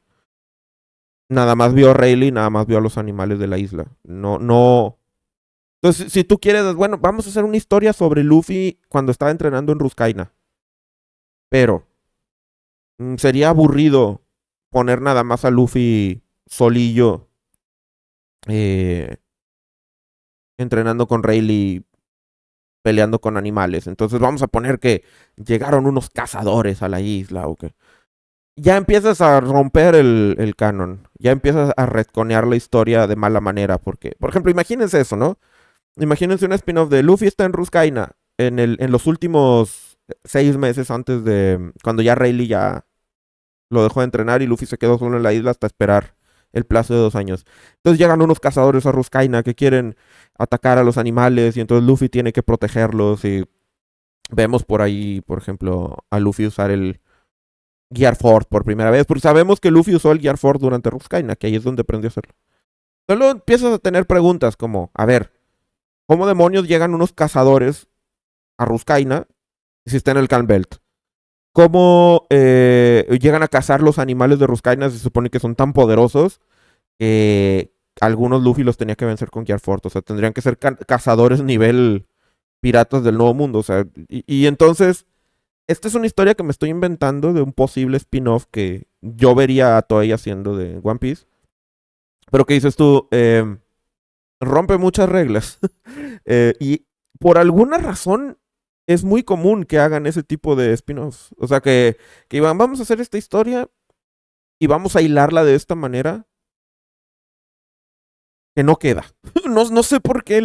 Nada más vio a Rayleigh, nada más vio a los animales de la isla. No, no. Entonces, si tú quieres, bueno, vamos a hacer una historia sobre Luffy cuando estaba entrenando en Ruskaina. Pero sería aburrido poner nada más a Luffy solillo eh, entrenando con Rayleigh, peleando con animales. Entonces vamos a poner que llegaron unos cazadores a la isla o que... Ya empiezas a romper el canon. Ya empiezas a retconear la historia de mala manera. Porque, por ejemplo, imagínense eso, ¿no? Imagínense un spin-off de Luffy está en Ruskaina en los últimos 6 meses antes de... Cuando ya Rayleigh ya lo dejó de entrenar y Luffy se quedó solo en la isla hasta esperar el plazo de 2 años. Entonces llegan unos cazadores a Ruskaina que quieren atacar a los animales y entonces Luffy tiene que protegerlos y vemos por ahí, por ejemplo, a Luffy usar el Gear Force por primera vez, porque sabemos que Luffy usó el Gear Force durante Ruskaina, que ahí es donde aprendió a hacerlo. Entonces luego empiezas a tener preguntas como, a ver, ¿cómo demonios llegan unos cazadores a Ruskaina si está en el Calm Belt? ¿Cómo llegan a cazar los animales de Ruskaina? Se supone que son tan poderosos que algunos Luffy los tenía que vencer con Gear Force. O sea, tendrían que ser cazadores nivel piratas del Nuevo Mundo. O sea, y entonces, esta es una historia que me estoy inventando de un posible spin-off que yo vería a Toei haciendo de One Piece. Pero que dices tú, rompe muchas reglas. Y por alguna razón es muy común que hagan ese tipo de spin-offs. O sea, que vamos a hacer esta historia y vamos a hilarla de esta manera. que no queda. No sé por qué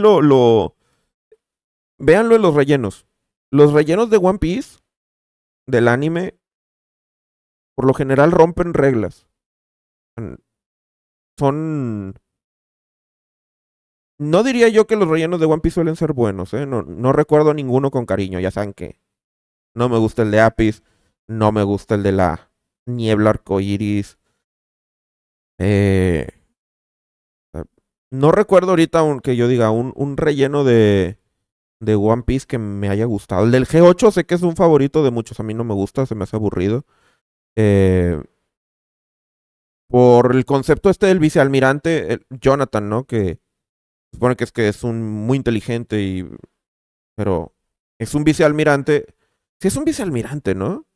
véanlo en los rellenos. Los rellenos de One Piece, del anime, por lo general rompen reglas. Son... No diría yo que los rellenos de One Piece suelen ser buenos, ¿eh? No recuerdo ninguno con cariño. Ya saben que no me gusta el de Apis, no me gusta el de la niebla arcoíris. Eh, no recuerdo ahorita que yo diga un relleno de One Piece que me haya gustado. El del G8 sé que es un favorito de muchos. A mí no me gusta, se me hace aburrido. Eh, por el concepto este del vicealmirante, Jonathan, ¿no? Que supone que es un muy inteligente pero es un vicealmirante. Sí, es un vicealmirante, ¿no?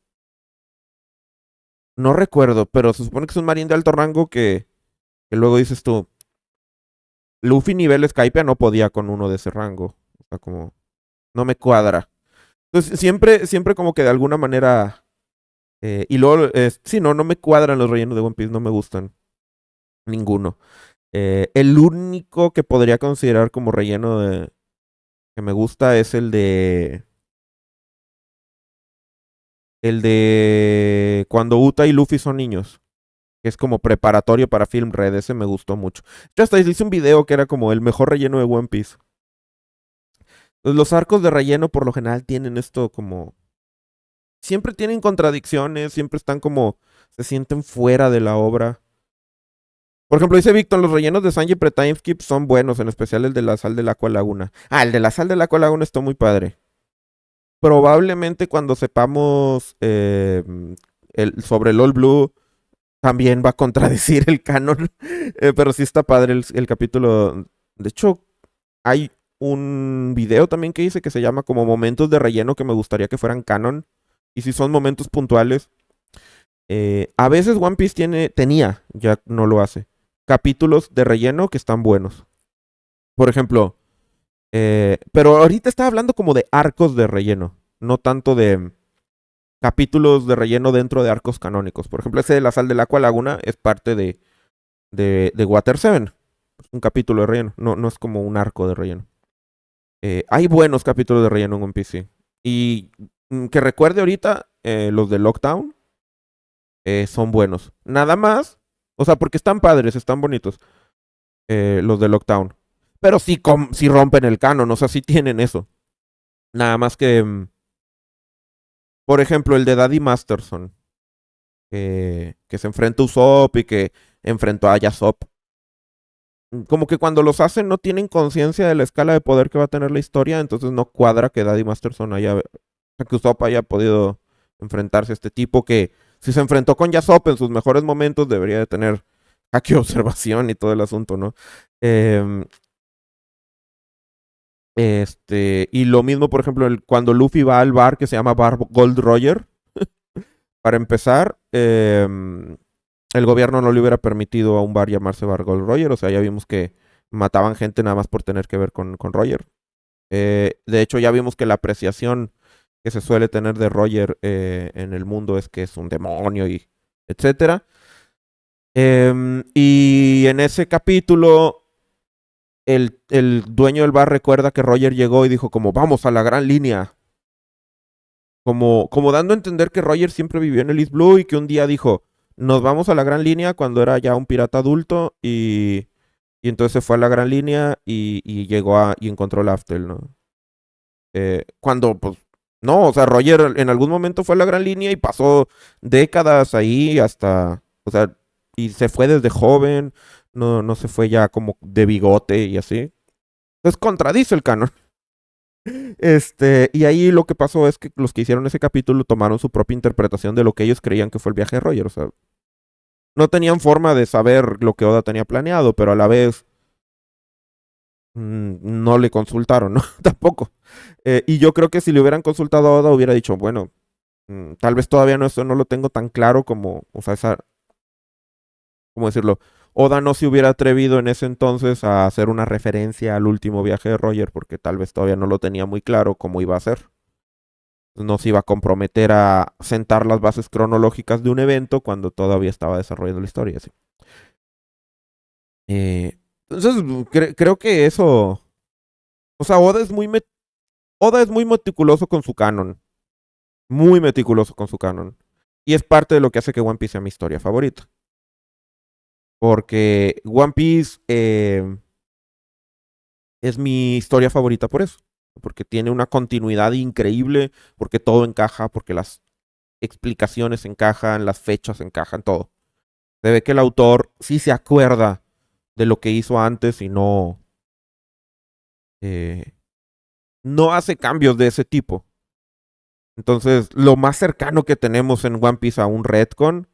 No recuerdo, pero se supone que es un marín de alto rango que luego dices tú, Luffy nivel Skype no podía con uno de ese rango. O sea, como, no me cuadra. Entonces, siempre como que de alguna manera... y luego, sí, no me cuadran los rellenos de One Piece, no me gustan. Ninguno. El único que podría considerar como relleno que me gusta es el de cuando Uta y Luffy son niños, que es como preparatorio para Film Red, ese me gustó mucho. Yo hasta hice un video que era como el mejor relleno de One Piece. Entonces, los arcos de relleno por lo general tienen esto como... Siempre tienen contradicciones, siempre están como... Se sienten fuera de la obra. Por ejemplo, dice Víctor, los rellenos de Sanji Pre-Timeskip son buenos, en especial el de la sal del Aqua Laguna. Ah, el de la sal del Aqua Laguna está muy padre. Probablemente cuando sepamos sobre el All Blue también va a contradecir el canon. Pero sí está padre el capítulo. De hecho, hay un video también que hice que se llama como momentos de relleno que me gustaría que fueran canon. Y si son momentos puntuales. A veces One Piece tenía, ya no lo hace, capítulos de relleno que están buenos. Por ejemplo, pero ahorita estaba hablando como de arcos de relleno, no tanto de capítulos de relleno dentro de arcos canónicos. Por ejemplo, ese de la sal del Aqua Laguna es parte de Water 7. Es un capítulo de relleno, no es como un arco de relleno. Hay buenos capítulos de relleno en One Piece, sí. Y que recuerde ahorita, los de Lockdown son buenos. Nada más, o sea, porque están padres, están bonitos, los de Lockdown. Pero sí rompen el canon, o sea, sí tienen eso. Nada más que, por ejemplo, el de Daddy Masterson, que se enfrenta a Usopp y que enfrentó a Yasop. Como que cuando los hacen no tienen conciencia de la escala de poder que va a tener la historia, entonces no cuadra que Daddy Masterson que Usopp haya podido enfrentarse a este tipo que si se enfrentó con Yasop en sus mejores momentos debería de tener aquí observación y todo el asunto, ¿no? Em, y lo mismo, por ejemplo, cuando Luffy va al bar que se llama Bar Gold Roger, para empezar, el gobierno no le hubiera permitido a un bar llamarse Bar Gold Roger, o sea, ya vimos que mataban gente nada más por tener que ver con Roger. De hecho, ya vimos que la apreciación que se suele tener de Roger en el mundo es que es un demonio y etcétera. Y en ese capítulo, el dueño del bar recuerda que Roger llegó y dijo como, vamos a la gran línea. Como dando a entender que Roger siempre vivió en el East Blue y que un día dijo, nos vamos a la gran línea cuando era ya un pirata adulto y entonces se fue a la gran línea y llegó y encontró el Aftel, ¿no? Cuando, pues, no, o sea, Roger en algún momento fue a la gran línea y pasó décadas ahí hasta, o sea, y se fue desde joven, no se fue ya como de bigote y así. Entonces contradice el canon. Y ahí lo que pasó es que los que hicieron ese capítulo tomaron su propia interpretación de lo que ellos creían que fue el viaje de Roger. O sea, no tenían forma de saber lo que Oda tenía planeado, pero a la vez no le consultaron, ¿no? Tampoco. Y yo creo que si le hubieran consultado a Oda, hubiera dicho, bueno, tal vez todavía eso no lo tengo tan claro como, o sea, ¿cómo decirlo? Oda no se hubiera atrevido en ese entonces a hacer una referencia al último viaje de Roger, porque tal vez todavía no lo tenía muy claro cómo iba a ser. No se iba a comprometer a sentar las bases cronológicas de un evento cuando todavía estaba desarrollando la historia. ¿Sí? Entonces, creo que eso. O sea, Oda es muy meticuloso con su canon. Muy meticuloso con su canon. Y es parte de lo que hace que One Piece sea mi historia favorita. Porque One Piece es mi historia favorita por eso. Porque tiene una continuidad increíble, porque todo encaja, porque las explicaciones encajan, las fechas encajan, todo. Se ve que el autor sí se acuerda de lo que hizo antes y eh, no hace cambios de ese tipo. Entonces, lo más cercano que tenemos en One Piece a un retcon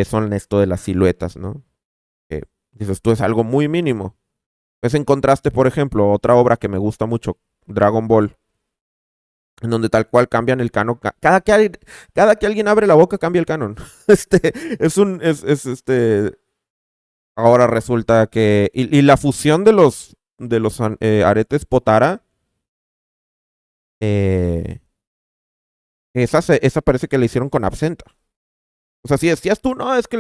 son esto de las siluetas, ¿no? Que dices tú, es algo muy mínimo. Es en contraste, por ejemplo, otra obra que me gusta mucho, Dragon Ball, en donde tal cual cambian el canon. Cada que alguien abre la boca, cambia el canon. Este, ahora resulta que, y la fusión de los aretes Potara, eh, esa parece que la hicieron con Absenta. O sea, si decías tú, no, es que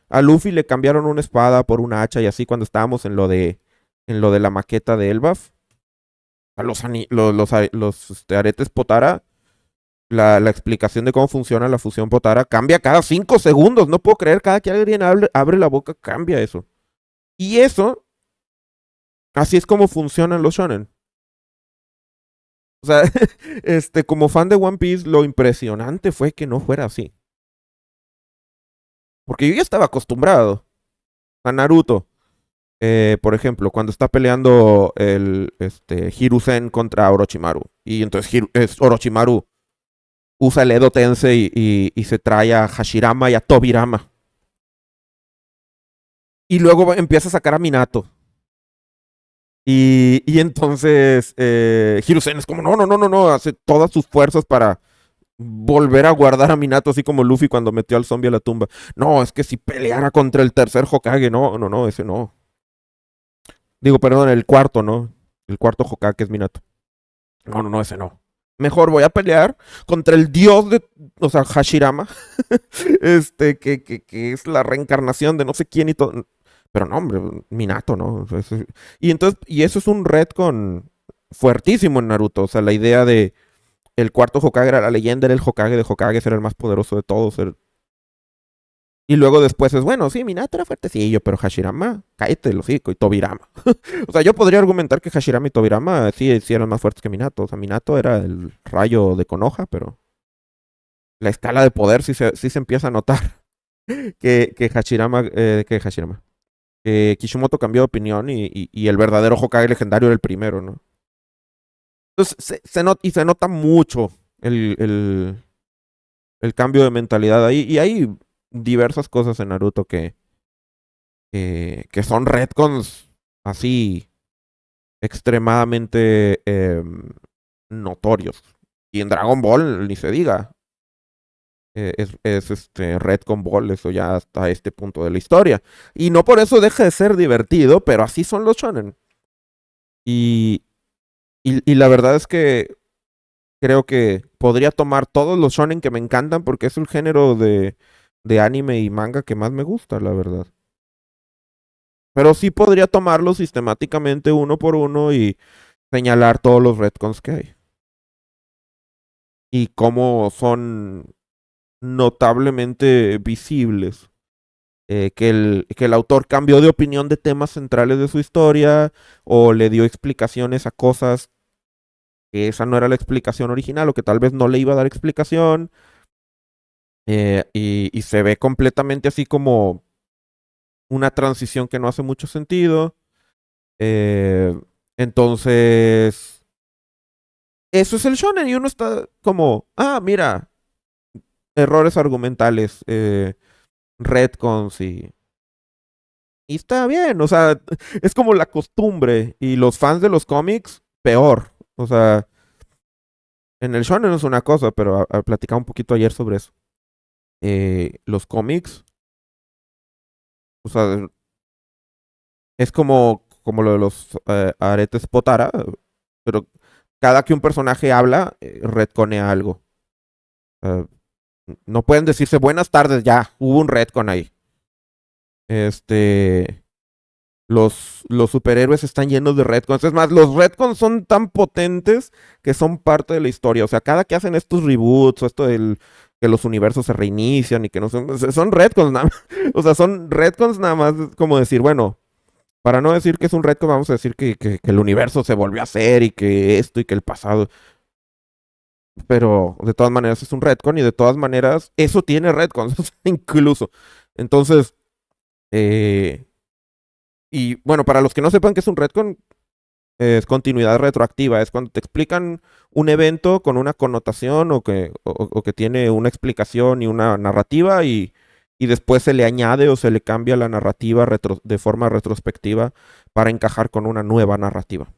a Luffy le cambiaron una espada por una hacha y así cuando estábamos en lo de la maqueta de Elbaf, a los aretes Potara, la explicación de cómo funciona la fusión Potara cambia cada 5 segundos. No puedo creer, cada que alguien abre la boca cambia eso. Y eso, así es como funcionan los shonen. O sea, como fan de One Piece, lo impresionante fue que no fuera así. Porque yo ya estaba acostumbrado a Naruto. Por ejemplo, cuando está peleando el Hiruzen contra Orochimaru. Y entonces Orochimaru usa el Edo Tensei y se trae a Hashirama y a Tobirama. Y luego empieza a sacar a Minato. Y entonces Hiruzen es como, no, no, no, no, no, hace todas sus fuerzas para volver a guardar a Minato, así como Luffy cuando metió al zombie a la tumba. No, es que si peleara contra el tercer Hokage, no, no, no, ese no. Digo, perdón, el cuarto, ¿no? El cuarto Hokage es Minato. No, no, no, ese no. Mejor voy a pelear contra el dios o sea, Hashirama, que es la reencarnación de no sé quién y todo. Pero no, hombre, Minato, ¿no? O sea, y eso es un retcon fuertísimo en Naruto. O sea, la idea de el cuarto Hokage era la leyenda, era el Hokage de Hokage, era el más poderoso de todos. Y luego después es, bueno, sí, Minato era fuertecillo, pero Hashirama, cállate el hocico, y Tobirama. O sea, yo podría argumentar que Hashirama y Tobirama sí eran más fuertes que Minato. O sea, Minato era el rayo de Konoha, pero la escala de poder sí se empieza a notar que Kishimoto cambió de opinión y el verdadero Hokage legendario era el primero, ¿no? Entonces, se nota mucho el cambio de mentalidad ahí. Y hay diversas cosas en Naruto que son retcons así extremadamente notorios. Y en Dragon Ball, ni se diga. Es retcon Ball, eso ya hasta este punto de la historia. Y no por eso deja de ser divertido, pero así son los shonen. Y, y la verdad es que creo que podría tomar todos los shonen que me encantan porque es el género de anime y manga que más me gusta, la verdad. Pero sí podría tomarlos sistemáticamente uno por uno y señalar todos los retcons que hay. Y cómo son notablemente visibles. Que el autor cambió de opinión de temas centrales de su historia o le dio explicaciones a cosas que esa no era la explicación original o que tal vez no le iba a dar explicación. Y se ve completamente así como una transición que no hace mucho sentido. Eh, entonces, eso es el shonen y uno está como, mira, errores argumentales, retcons y está bien, o sea, es como la costumbre y los fans de los cómics, peor. O sea, en el shonen es una cosa, pero platicaba un poquito ayer sobre eso. Los cómics, o sea, es como lo de los aretes Potara, pero cada que un personaje habla, retconea algo. Eh, no pueden decirse buenas tardes ya, hubo un retcon ahí. Este, los superhéroes están llenos de retcons. Es más, los retcons son tan potentes que son parte de la historia. O sea, cada que hacen estos reboots o esto del que los universos se reinician y que no son retcons nada más. O sea, son retcons nada más como decir, bueno, para no decir que es un retcon, vamos a decir que el universo se volvió a hacer y que esto y que el pasado. Pero de todas maneras es un retcon y de todas maneras eso tiene retcons, incluso. Entonces, eh, y bueno, para los que no sepan qué es un retcon, es continuidad retroactiva. Es cuando te explican un evento con una connotación o que tiene una explicación y una narrativa y después se le añade o se le cambia la narrativa de forma retrospectiva para encajar con una nueva narrativa.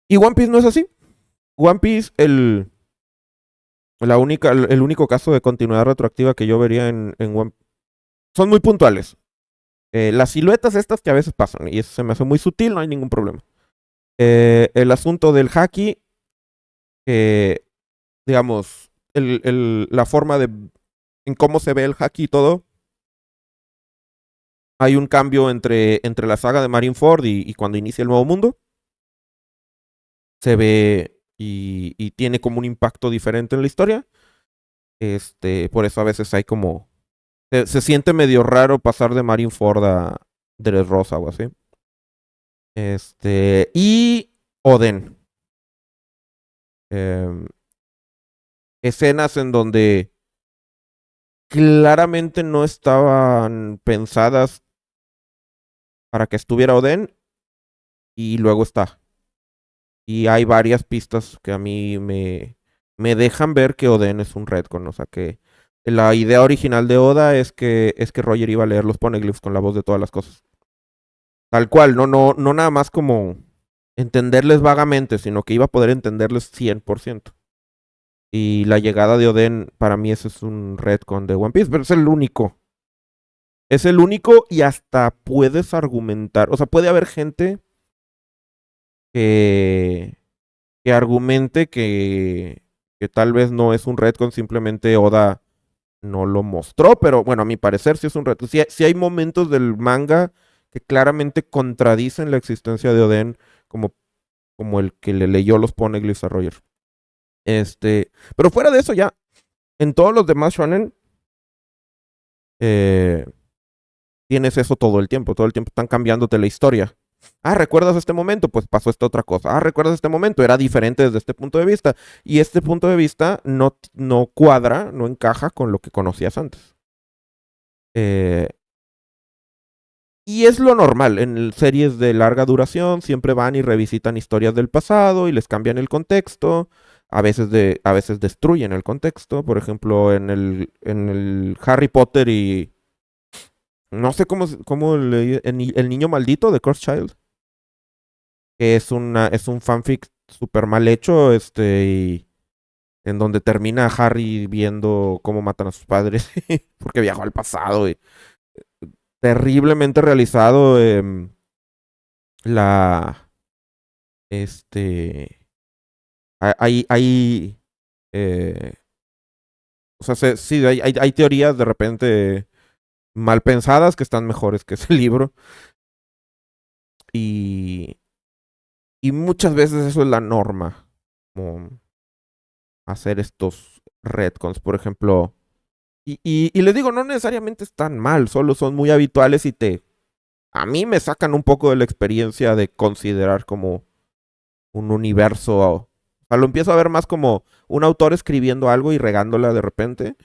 Y One Piece no es así. One Piece, el único caso de continuidad retroactiva que yo vería en One Piece son muy puntuales. Las siluetas estas que a veces pasan y eso se me hace muy sutil, no hay ningún problema. El asunto del haki, digamos, la forma de en cómo se ve el haki y todo, hay un cambio entre la saga de Marineford y cuando inicia el nuevo mundo. Se ve y tiene como un impacto diferente en la historia. Por eso a veces hay como se siente medio raro pasar de Marineford a Dressrosa o así. Y Oden. Em, Escenas en donde claramente no estaban pensadas para que estuviera Oden y luego está. Y hay varias pistas que a mí me dejan ver que Oden es un retcon. O sea que la idea original de Oda es que Roger iba a leer los poneglyphs con la voz de todas las cosas. Tal cual, no nada más como entenderles vagamente, sino que iba a poder entenderles 100%. Y la llegada de Oden, para mí ese es un retcon de One Piece, pero es el único. Es el único y hasta puedes argumentar, o sea, puede haber gente que, que argumente que tal vez no es un retcon, simplemente Oda no lo mostró, pero bueno, a mi parecer sí es un retcon. Sí hay momentos del manga que claramente contradicen la existencia de Oden, como, como el que le leyó los poneglyphs a Roger. Pero fuera de eso ya, en todos los demás shonen, eh, tienes eso todo el tiempo están cambiándote la historia. Ah, ¿recuerdas este momento? Pues pasó esta otra cosa. Ah, ¿recuerdas este momento? Era diferente desde este punto de vista. Y este punto de vista no cuadra, no encaja con lo que conocías antes. Eh, y es lo normal. En series de larga duración siempre van y revisitan historias del pasado y les cambian el contexto. A veces destruyen el contexto. Por ejemplo, en el Harry Potter y no sé cómo el niño maldito de Cursed Child, que es un fanfic súper mal hecho, y en donde termina Harry viendo cómo matan a sus padres, porque viajó al pasado, y terriblemente realizado, la, este, hay, eh, o sea, sí, hay teorías de repente mal pensadas que están mejores que ese libro, y, y muchas veces eso es la norma, como hacer estos retcons, por ejemplo. Y les digo, no necesariamente están mal, solo son muy habituales y a mí me sacan un poco de la experiencia de considerar como un universo. O sea, lo empiezo a ver más como un autor escribiendo algo y regándola de repente,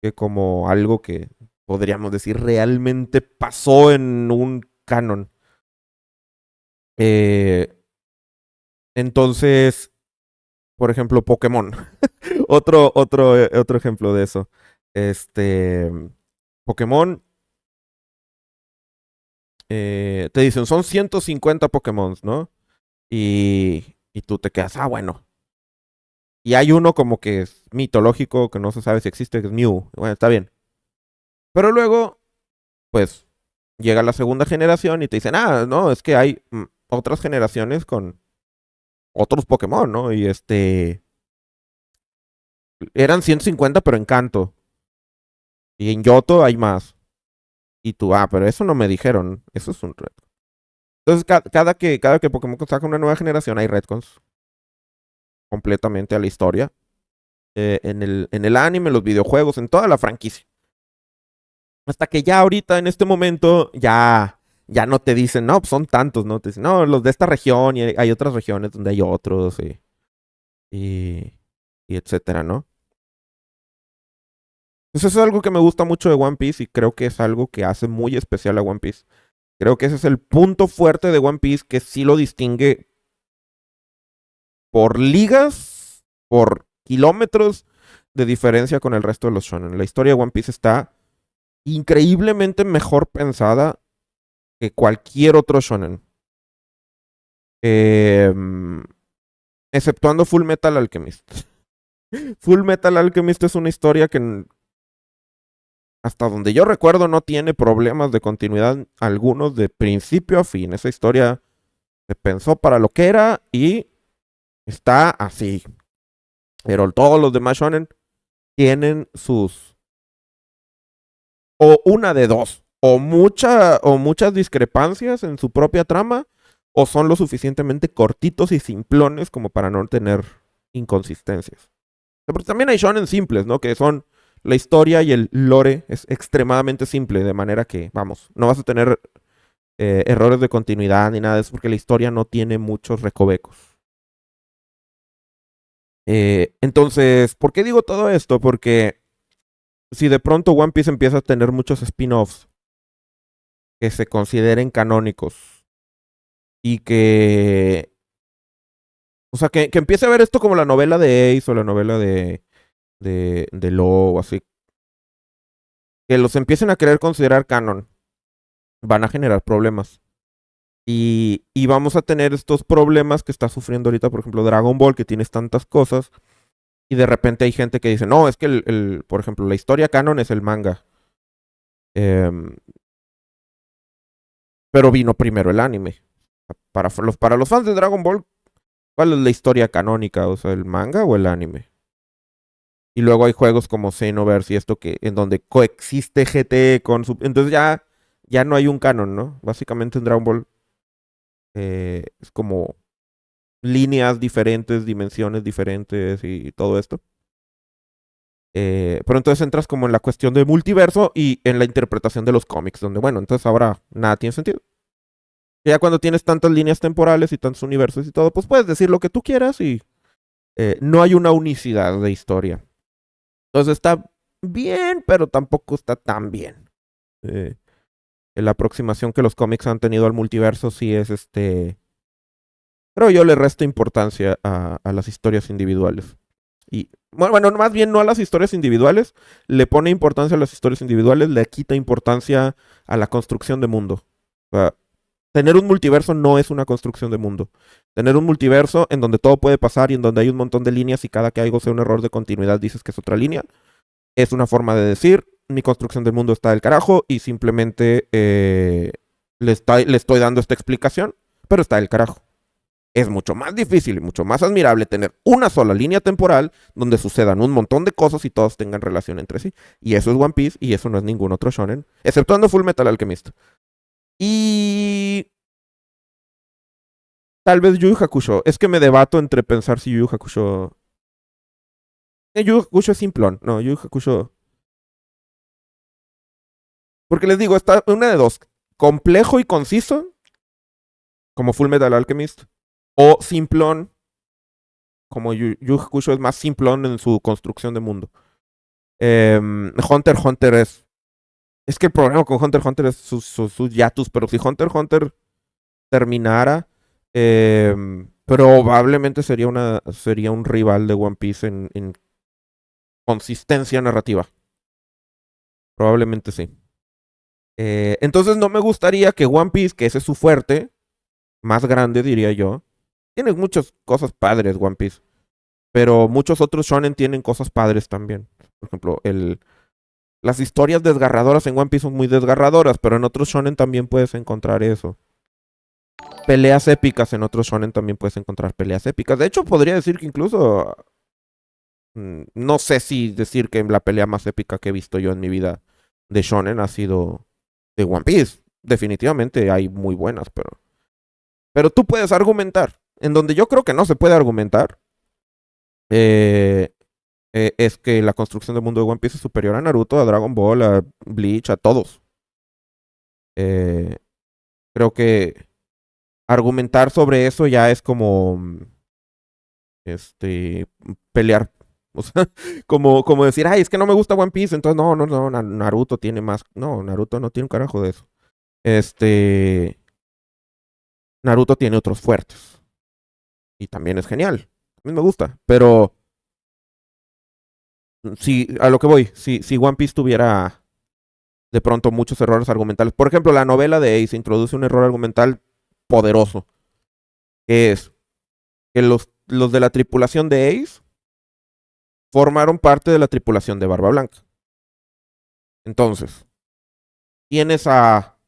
que como algo que podríamos decir realmente pasó en un canon. Eh, entonces, por ejemplo, Pokémon. Otro ejemplo de eso. Este, Pokémon, te dicen, son 150 Pokémon, ¿no? Y tú te quedas, ah, bueno. Y hay uno como que es mitológico, que no se sabe si existe, que es Mew. Bueno, está bien. Pero luego, pues, llega la segunda generación y te dicen, ah, no, es que hay otras generaciones con otros Pokémon, ¿no? Y eran 150, pero en Kanto. Y en Yoto hay más. Y tú, pero eso no me dijeron. Eso es un retcon. Entonces, cada que Pokémon saca una nueva generación, hay retcons completamente a la historia. En el anime, los videojuegos, en toda la franquicia. Hasta que ya ahorita, en este momento, ya no te dicen, no, pues son tantos, ¿no? Te dicen, no, los de esta región y hay otras regiones donde hay otros y, y etcétera, ¿no? Entonces eso es algo que me gusta mucho de One Piece y creo que es algo que hace muy especial a One Piece. Creo que ese es el punto fuerte de One Piece que sí lo distingue por ligas, por kilómetros de diferencia con el resto de los shonen. La historia de One Piece está increíblemente mejor pensada que cualquier otro shonen. Eh, exceptuando Full Metal Alchemist. Full Metal Alchemist es una historia que hasta donde yo recuerdo no tiene problemas de continuidad algunos de principio a fin. Esa historia se pensó para lo que era y está así. Pero todos los demás shonen tienen sus o una de dos, o muchas discrepancias en su propia trama, o son lo suficientemente cortitos y simplones como para no tener inconsistencias. Pero también hay shonen simples, ¿no? Que son la historia y el lore es extremadamente simple, de manera que, vamos, no vas a tener errores de continuidad ni nada de eso, porque la historia no tiene muchos recovecos. Entonces, ¿por qué digo todo esto? Porque si de pronto One Piece empieza a tener muchos spin-offs que se consideren canónicos y que, o sea, que empiece a ver esto como la novela de Ace o la novela de Law o así, que los empiecen a querer considerar canon, van a generar problemas. Y vamos a tener estos problemas que está sufriendo ahorita, por ejemplo, Dragon Ball, que tienes tantas cosas, y de repente hay gente que dice, no, es que, por ejemplo, la historia canon es el manga. Em, pero vino primero el anime. Para los fans de Dragon Ball, ¿cuál es la historia canónica? O sea, ¿el manga o el anime? Y luego hay juegos como Xenoverse y esto que en donde coexiste GT con su... Entonces ya no hay un canon, ¿no? Básicamente en Dragon Ball es como líneas diferentes, dimensiones diferentes y todo esto. Pero entonces entras como en la cuestión de multiverso y en la interpretación de los cómics, donde, bueno, entonces ahora nada tiene sentido. Ya cuando tienes tantas líneas temporales y tantos universos y todo, pues puedes decir lo que tú quieras y no hay una unicidad de historia. Entonces está bien, pero tampoco está tan bien. Eh, la aproximación que los cómics han tenido al multiverso sí es pero yo le resto importancia a las historias individuales. Y bueno, más bien no a las historias individuales, le pone importancia a las historias individuales, le quita importancia a la construcción de mundo. O sea, tener un multiverso no es una construcción de mundo. Tener un multiverso en donde todo puede pasar y en donde hay un montón de líneas y cada que algo sea un error de continuidad dices que es otra línea, es una forma de decir, mi construcción del mundo está del carajo y simplemente le estoy dando esta explicación, pero está del carajo. Es mucho más difícil y mucho más admirable tener una sola línea temporal donde sucedan un montón de cosas y todas tengan relación entre sí. Y eso es One Piece y eso no es ningún otro shonen, exceptuando Full Metal Alchemist. Y tal vez Yu Yu Hakusho. Es que me debato entre pensar si Yu Yu Hakusho... Yu Yu Hakusho es simplón. No, Yu Yu Hakusho... Porque les digo, está una de dos. Complejo y conciso, como Full Metal Alchemist. O simplón, como Yu Yu Hakusho es más simplón en su construcción de mundo. Hunter x Hunter es que el problema con Hunter x Hunter es sus yatus, pero si Hunter x Hunter terminara, probablemente sería un rival de One Piece en consistencia narrativa. Probablemente sí. Entonces no me gustaría que One Piece, que ese es su fuerte, más grande diría yo, tiene muchas cosas padres One Piece, pero muchos otros shonen tienen cosas padres también. Por ejemplo, las historias desgarradoras en One Piece son muy desgarradoras, pero en otros shonen también puedes encontrar eso. Peleas épicas en otros shonen también puedes encontrar peleas épicas. De hecho, podría decir que incluso no sé si decir que la pelea más épica que he visto yo en mi vida de shonen ha sido de One Piece. Definitivamente hay muy buenas, pero tú puedes argumentar. En donde yo creo que no se puede argumentar, eh, es que la construcción del mundo de One Piece es superior a Naruto, a Dragon Ball, a Bleach, a todos. Eh, Creo que argumentar sobre eso ya es como pelear. O sea, como decir, ay, es que no me gusta One Piece, entonces no, Naruto tiene más. No, Naruto no tiene un carajo de eso. Este, Naruto tiene otros fuertes. Y también es genial. A mí me gusta. Pero si, a lo que voy, si One Piece tuviera de pronto muchos errores argumentales. Por ejemplo, la novela de Ace introduce un error argumental poderoso. Que es que los de la tripulación de Ace formaron parte de la tripulación de Barba Blanca. Entonces, tienes a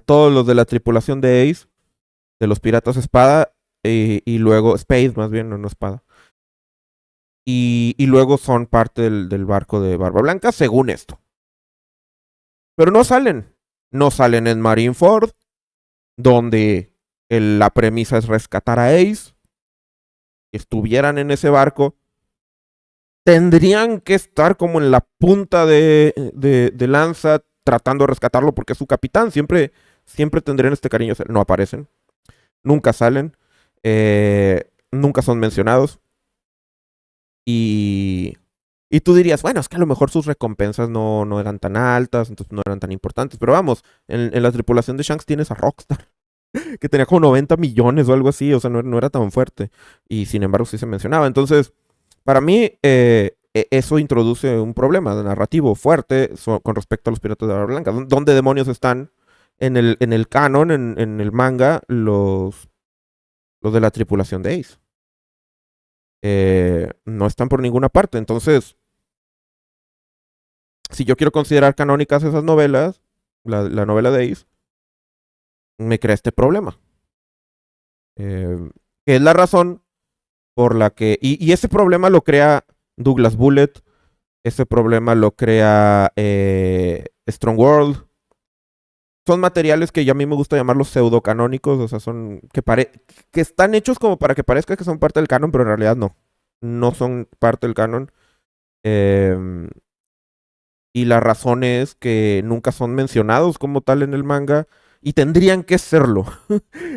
todos los de la tripulación de Ace, de los piratas espada, y luego, Spade más bien, no espada. Y luego son parte del barco de Barba Blanca, según esto. Pero no salen. No salen en Marineford, donde la premisa es rescatar a Ace. Estuvieran en ese barco, tendrían que estar como en la punta de lanza tratando de rescatarlo porque es su capitán. Siempre tendrían este cariño. No aparecen, nunca salen, nunca son mencionados. Y, y tú dirías, bueno, es que a lo mejor sus recompensas no eran tan altas, entonces no eran tan importantes. Pero vamos, en la tripulación de Shanks tienes a Rockstar, que tenía como 90 millones o algo así, o sea, no era tan fuerte. Y sin embargo sí se mencionaba. Entonces, para mí, eso introduce un problema de narrativo fuerte con respecto a los Piratas de Barba Blanca. ¿Dónde demonios están en el canon, en el manga, los de la tripulación de Ace? No están por ninguna parte. Entonces, si yo quiero considerar canónicas esas novelas, la novela de Ace, me crea este problema. Que es la razón por la que... Y ese problema lo crea Douglas Bullet, ese problema lo crea Strong World. Son materiales que ya a mí me gusta llamarlos pseudocanónicos, o sea, son que están hechos como para que parezca que son parte del canon, pero en realidad no. No son parte del canon. Eh, y la razón es que nunca son mencionados como tal en el manga y tendrían que serlo.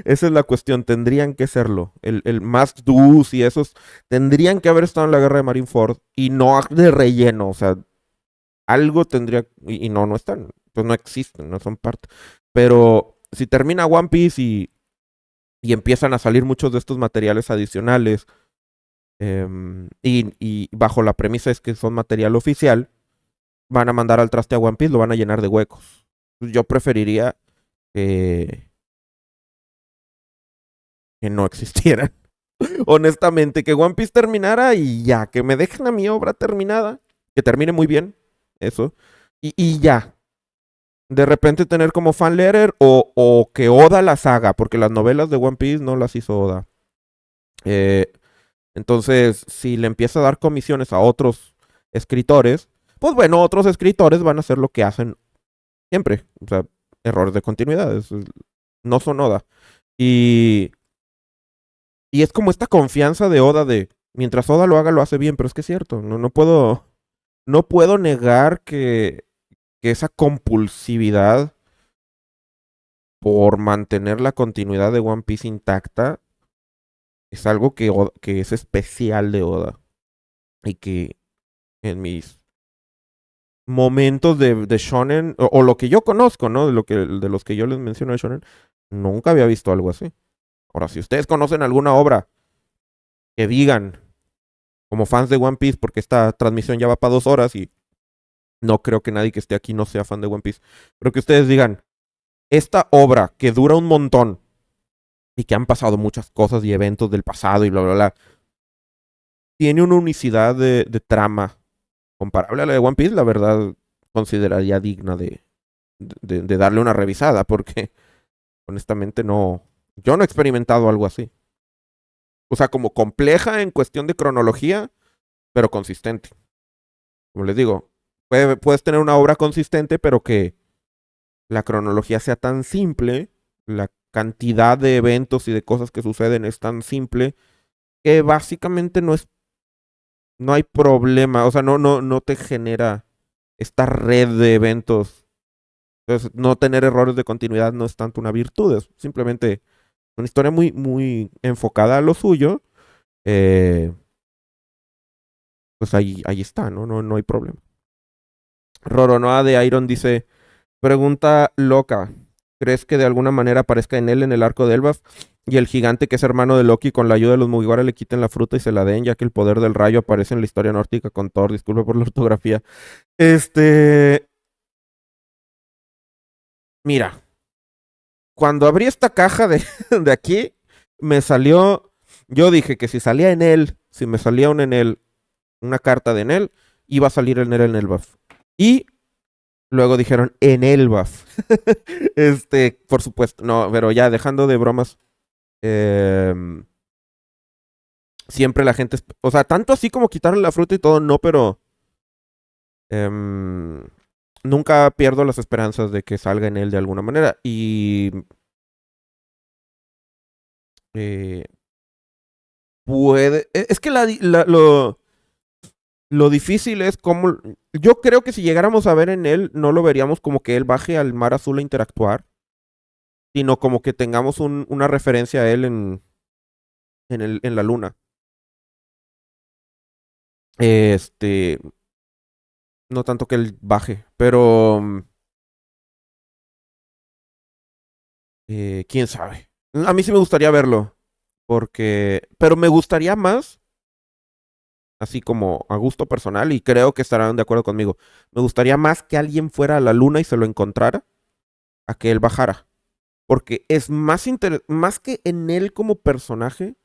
Esa es la cuestión, tendrían que serlo. El Mask Duus y esos tendrían que haber estado en la guerra de Marineford y no de relleno, o sea, algo tendría, y no están, pues no existen, no son parte. Pero si termina One Piece y empiezan a salir muchos de estos materiales adicionales, y bajo la premisa es que son material oficial, van a mandar al traste a One Piece, lo van a llenar de huecos. Yo preferiría que no existieran. Honestamente, que One Piece terminara y ya, que me dejen a mi obra terminada, que termine muy bien, eso, y ya. De repente tener como fan letter o que Oda las haga, porque las novelas de One Piece no las hizo Oda. Eh, entonces, si le empieza a dar comisiones a otros escritores, pues bueno, otros escritores van a hacer lo que hacen siempre. O sea, errores de continuidad. No son Oda. Y, y es como esta confianza de Oda de, mientras Oda lo haga, lo hace bien, pero es que es cierto, no puedo negar que esa compulsividad por mantener la continuidad de One Piece intacta es algo que es especial de Oda. Y que en mis momentos de shonen, o lo que yo conozco, ¿no? De los que yo les menciono de shonen, nunca había visto algo así. Ahora, si ustedes conocen alguna obra que digan, como fans de One Piece, porque esta transmisión ya va para 2 horas y no creo que nadie que esté aquí no sea fan de One Piece, pero que ustedes digan, esta obra que dura un montón y que han pasado muchas cosas y eventos del pasado y bla, bla, bla, tiene una unicidad de trama comparable a la de One Piece, la verdad consideraría digna de darle una revisada, porque honestamente yo no he experimentado algo así. O sea, como compleja en cuestión de cronología, pero consistente. Como les digo, puedes tener una obra consistente, pero que la cronología sea tan simple, la cantidad de eventos y de cosas que suceden es tan simple que básicamente no hay problema, o sea, no te genera esta red de eventos. Entonces, no tener errores de continuidad no es tanto una virtud, es simplemente una historia muy enfocada a lo suyo. eh, pues ahí está, ¿no? No hay problema. Roronoa de Iron dice, pregunta loca. ¿Crees que de alguna manera aparezca en él en el arco de Elbaf y el gigante que es hermano de Loki con la ayuda de los Mugiwara le quiten la fruta y se la den, ya que el poder del rayo aparece en la historia nórdica con Thor? Disculpe por la ortografía. Este, mira, cuando abrí esta caja de aquí, me salió, yo dije que si salía en él, si me salía un en él, una carta de en él, iba a salir en él en Elbaf. Y luego dijeron en Elbaf. Por supuesto, no, pero ya dejando de bromas. em, Siempre la gente, o sea, tanto así como quitarle la fruta y todo, no, pero em, nunca pierdo las esperanzas de que salga en él de alguna manera. Y eh, es que lo difícil es como, yo creo que si llegáramos a ver en él, no lo veríamos como que él baje al mar azul a interactuar, sino como que tengamos una referencia a él en la luna. Este, no tanto que él baje, pero quién sabe. A mí sí me gustaría verlo, porque, pero me gustaría más, así como a gusto personal, y creo que estarán de acuerdo conmigo, me gustaría más que alguien fuera a la luna y se lo encontrara, a que él bajara, porque es más que en él como personaje,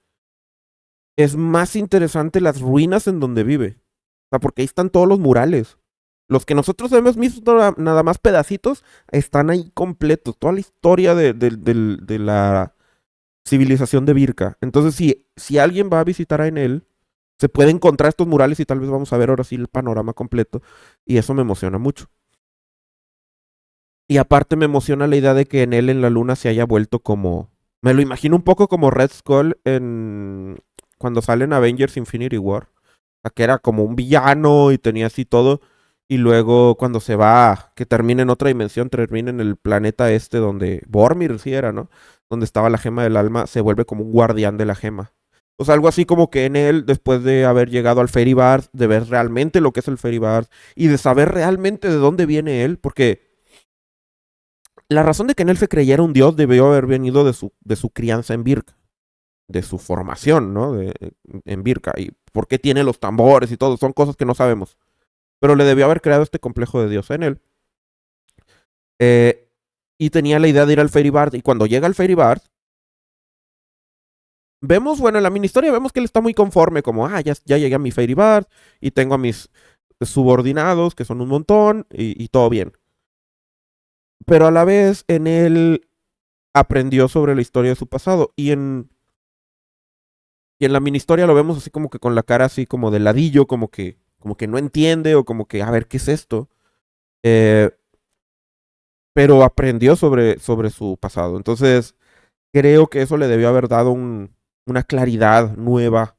es más interesante las ruinas en donde vive. O sea, porque ahí están todos los murales. Los que nosotros hemos visto nada más pedacitos, están ahí completos. Toda la historia de la civilización de Birka. Entonces, si alguien va a visitar a Enel, se puede encontrar estos murales y tal vez vamos a ver ahora sí el panorama completo. Y eso me emociona mucho. Y aparte me emociona la idea de que Enel en la luna se haya vuelto como... Me lo imagino un poco como Red Skull cuando sale en Avengers Infinity War. O sea, que era como un villano y tenía así todo. Y luego cuando se va, que termina en otra dimensión, termina en el planeta este donde Bormir sí era, ¿no? Donde estaba la gema del alma, se vuelve como un guardián de la gema. O sea, algo así como que en él, después de haber llegado al Fairy de ver realmente lo que es el Fairy y de saber realmente de dónde viene él, porque la razón de que en él se creyera un dios debió haber venido de su crianza en Birka, de su formación, ¿no? En Birka. Y por qué tiene los tambores y todo, son cosas que no sabemos. Pero le debió haber creado este complejo de dios en él. Eh, y tenía la idea de ir al Fairy Y cuando llega al Fairy vemos, bueno, en la mini historia vemos que él está muy conforme, como, ya llegué a mi Fairy y tengo a mis subordinados, que son un montón, y todo bien. Pero a la vez, en él aprendió sobre la historia de su pasado. Y en la mini historia lo vemos así como que con la cara así como de ladillo, como que no entiende, o como que, a ver, ¿qué es esto? Eh, pero aprendió sobre su pasado. Entonces, creo que eso le debió haber dado una claridad nueva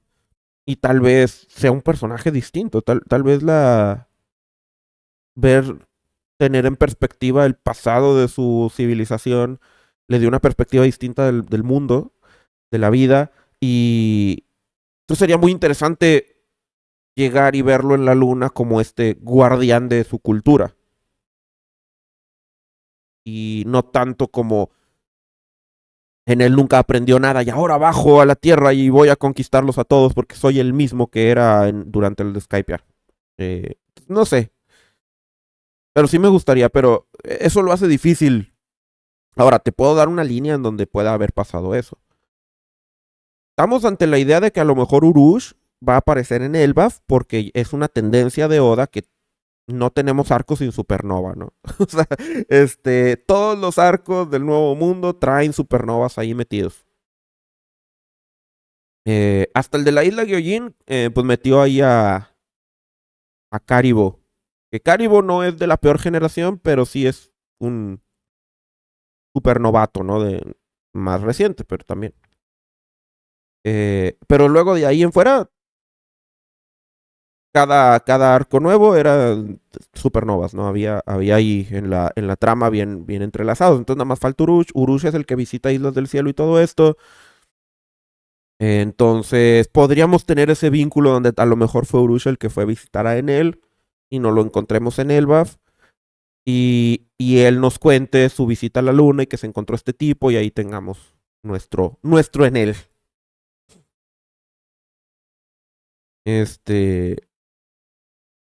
y tal vez sea un personaje distinto. Tal vez ver, tener en perspectiva el pasado de su civilización le dio una perspectiva distinta del mundo, de la vida, y entonces sería muy interesante llegar y verlo en la luna como este guardián de su cultura y no tanto como en él nunca aprendió nada y ahora bajo a la tierra y voy a conquistarlos a todos porque soy el mismo que era durante el de Skypiea. Eh, no sé, pero sí me gustaría, pero eso lo hace difícil. Ahora, te puedo dar una línea en donde pueda haber pasado eso. Estamos ante la idea de que a lo mejor Urush va a aparecer en Elbaf porque es una tendencia de Oda que no tenemos arcos sin supernova, ¿no? O sea, todos los arcos del Nuevo Mundo traen supernovas ahí metidos. Hasta el de la isla Gyojin, pues metió ahí a Karibo. Que Karibo no es de la peor generación, pero sí es un súper novato, ¿no? Más reciente, pero también. Pero luego de ahí en fuera, cada arco nuevo era supernovas, ¿no? Había ahí en la trama bien entrelazados. Entonces nada más falta Urush. Urush es el que visita Islas del Cielo y todo esto. Entonces podríamos tener ese vínculo donde a lo mejor fue Urush el que fue a visitar a Enel y no lo encontremos en Elbaf. Y él nos cuente su visita a la luna y que se encontró este tipo y ahí tengamos nuestro Enel. Este,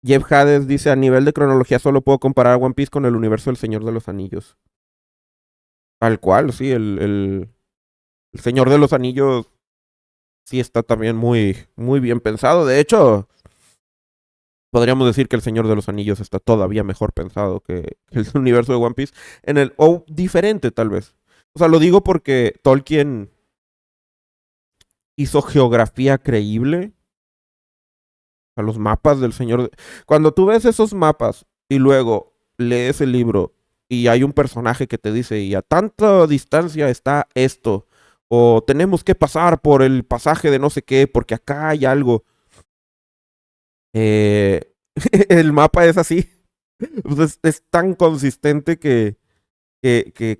Jeff Hades dice, a nivel de cronología solo puedo comparar One Piece con el universo del Señor de los Anillos. Tal cual, sí, el Señor de los Anillos sí está también muy bien pensado. De hecho, podríamos decir que el Señor de los Anillos está todavía mejor pensado que el universo de One Piece. O diferente tal vez. O sea, lo digo porque Tolkien hizo geografía creíble. A los mapas del Señor. Cuando tú ves esos mapas y luego lees el libro y hay un personaje que te dice, y a tanta distancia está esto, o tenemos que pasar por el pasaje de no sé qué, porque acá hay algo. Eh, el mapa es así. Pues es tan consistente que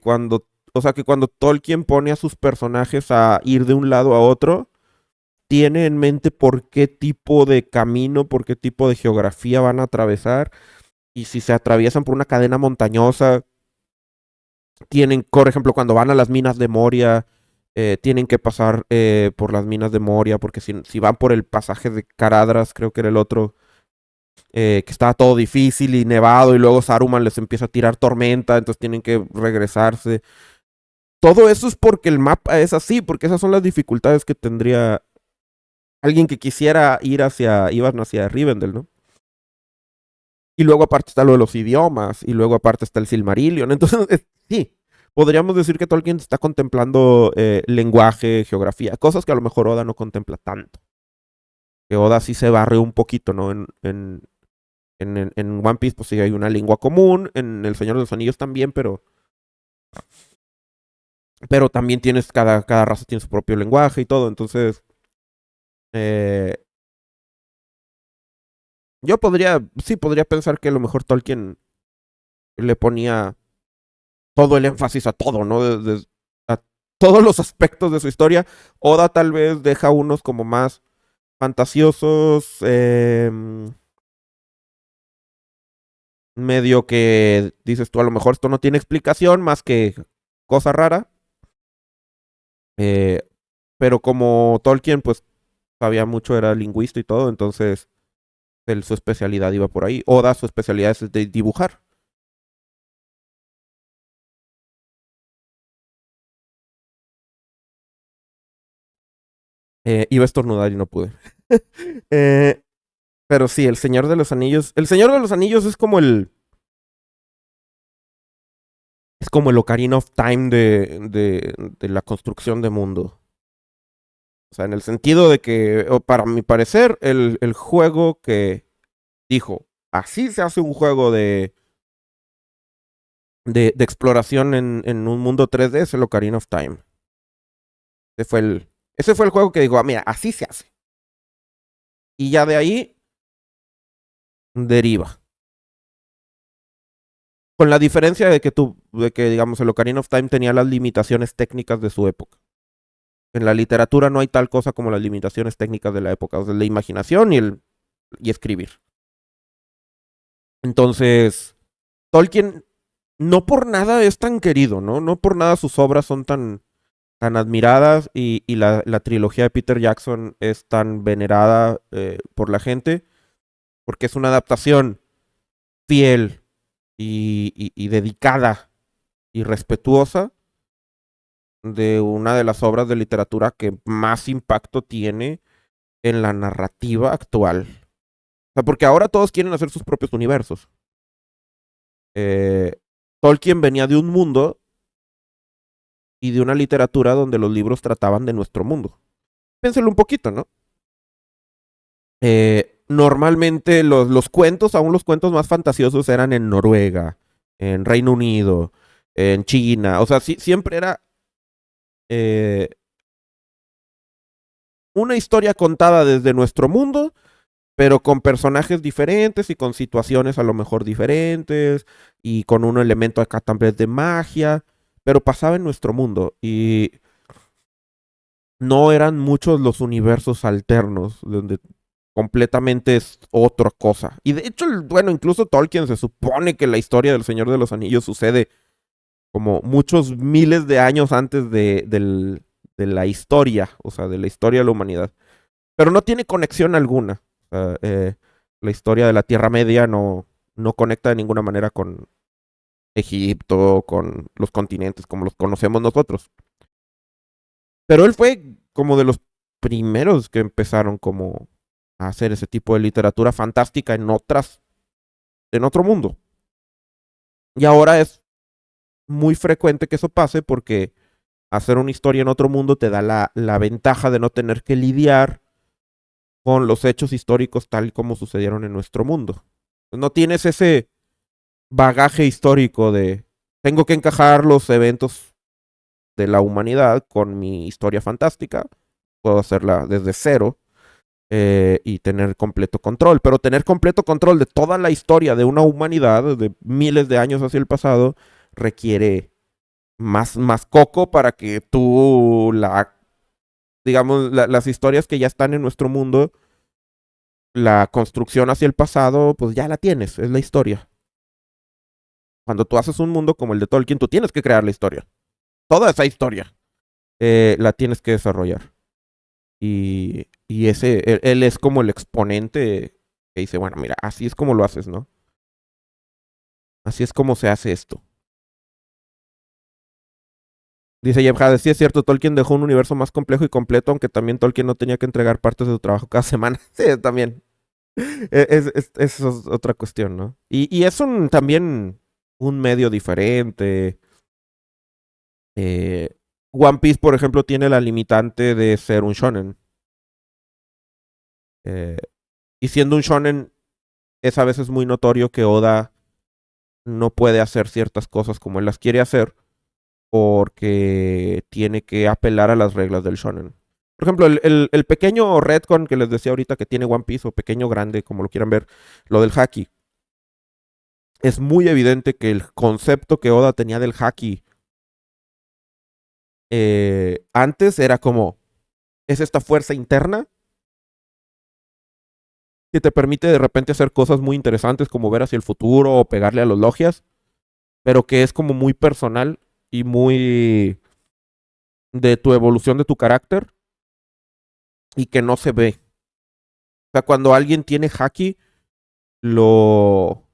cuando, o sea, que cuando Tolkien pone a sus personajes a ir de un lado a otro, tiene en mente por qué tipo de camino, por qué tipo de geografía van a atravesar. Y si se atraviesan por una cadena montañosa, tienen, por ejemplo, cuando van a las minas de Moria, tienen que pasar por las minas de Moria, porque si van por el pasaje de Caradras, creo que era el otro, que estaba todo difícil y nevado, y luego Saruman les empieza a tirar tormenta, entonces tienen que regresarse. Todo eso es porque el mapa es así, porque esas son las dificultades que tendría alguien que quisiera iban hacia Rivendell, ¿no? Y luego aparte está lo de los idiomas, y luego aparte está el Silmarillion. Entonces, sí, podríamos decir que Tolkien está contemplando lenguaje, geografía, cosas que a lo mejor Oda no contempla tanto. Que Oda sí se barre un poquito, ¿no? En One Piece, pues sí hay una lengua común, en El Señor de los Anillos también, pero también tienes, cada raza tiene su propio lenguaje y todo. Entonces, eh, sí podría pensar que a lo mejor Tolkien le ponía todo el énfasis a todo, ¿no? A todos los aspectos de su historia. Oda tal vez deja unos como más fantasiosos, medio que dices tú, a lo mejor esto no tiene explicación más que cosa rara. eh, pero como Tolkien, pues sabía mucho, era lingüista y todo, entonces su especialidad iba por ahí. Oda, su especialidad es de dibujar. Iba a estornudar y no pude. Eh, pero sí, El Señor de los Anillos. El Señor de los Anillos es como el Ocarina of Time de la construcción de mundo. O sea, en el sentido de que, para mi parecer, el juego que dijo, así se hace un juego de exploración en un mundo 3D, es el Ocarina of Time. Ese fue el juego que dijo, mira, así se hace. Y ya de ahí deriva. Con la diferencia de que digamos, el Ocarina of Time tenía las limitaciones técnicas de su época. En la literatura no hay tal cosa como las limitaciones técnicas de la época, o sea, la imaginación y escribir. Entonces, Tolkien no por nada es tan querido, ¿no? No por nada sus obras son tan admiradas y la trilogía de Peter Jackson es tan venerada por la gente, porque es una adaptación fiel y dedicada y respetuosa de una de las obras de literatura que más impacto tiene en la narrativa actual. O sea, porque ahora todos quieren hacer sus propios universos. Eh, Tolkien venía de un mundo y de una literatura donde los libros trataban de nuestro mundo. Piénselo un poquito, ¿no? Normalmente los cuentos, aún los cuentos más fantasiosos eran en Noruega, en Reino Unido. en China. O sea, siempre era eh, una historia contada desde nuestro mundo, pero con personajes diferentes y con situaciones a lo mejor diferentes y con un elemento acá también de magia, pero pasaba en nuestro mundo y no eran muchos los universos alternos donde completamente es otra cosa. Y de hecho, bueno, incluso Tolkien se supone que la historia del Señor de los Anillos sucede como muchos miles de años antes de la historia, o sea, de la historia de la humanidad. Pero no tiene conexión alguna. O sea, la historia de la Tierra Media no conecta de ninguna manera con Egipto, con los continentes como los conocemos nosotros. Pero él fue como de los primeros que empezaron como a hacer ese tipo de literatura fantástica en otro mundo. Y ahora es muy frecuente que eso pase porque hacer una historia en otro mundo te da la ventaja de no tener que lidiar con los hechos históricos tal y como sucedieron en nuestro mundo. No tienes ese bagaje histórico de tengo que encajar los eventos de la humanidad con mi historia fantástica. Puedo hacerla desde cero y tener completo control. Pero tener completo control de toda la historia de una humanidad de miles de años hacia el pasado requiere más coco para que tú digamos, las historias que ya están en nuestro mundo, la construcción hacia el pasado, pues ya la tienes, es la historia. Cuando tú haces un mundo como el de Tolkien, tú tienes que crear la historia. Toda esa historia la tienes que desarrollar. Y él es como el exponente que dice, bueno, mira, así es como lo haces, ¿no? Así es como se hace esto. Dice Jeff Hades, sí es cierto, Tolkien dejó un universo más complejo y completo, aunque también Tolkien no tenía que entregar partes de su trabajo cada semana. Sí, también. Eso es otra cuestión, ¿no? Y es también un medio diferente. Eh, One Piece, por ejemplo, tiene la limitante de ser un shonen. Eh, y siendo un shonen, es a veces muy notorio que Oda no puede hacer ciertas cosas como él las quiere hacer porque tiene que apelar a las reglas del shonen. Por ejemplo, el pequeño retcon que les decía ahorita que tiene One Piece, o pequeño grande, como lo quieran ver, lo del haki. Es muy evidente que el concepto que Oda tenía del haki antes era como, es esta fuerza interna que te permite de repente hacer cosas muy interesantes como ver hacia el futuro o pegarle a los logias, pero que es como muy personal y muy de tu evolución de tu carácter y que no se ve. O sea, cuando alguien tiene haki, lo,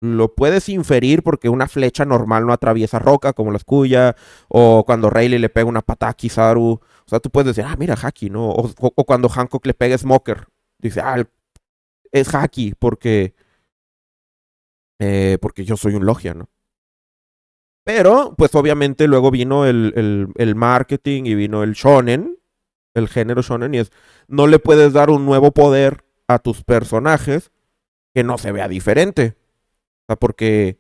lo puedes inferir porque una flecha normal no atraviesa roca como la escuya, o cuando Rayleigh le pega una patada a Kizaru. O sea, tú puedes decir, ah, mira, haki, ¿no? O cuando Hancock le pega a Smoker. Dice, ah, es haki porque yo soy un logia, ¿no? Pero, pues obviamente luego vino el marketing y vino el shonen, el género shonen, y es, no le puedes dar un nuevo poder a tus personajes que no se vea diferente. O sea, porque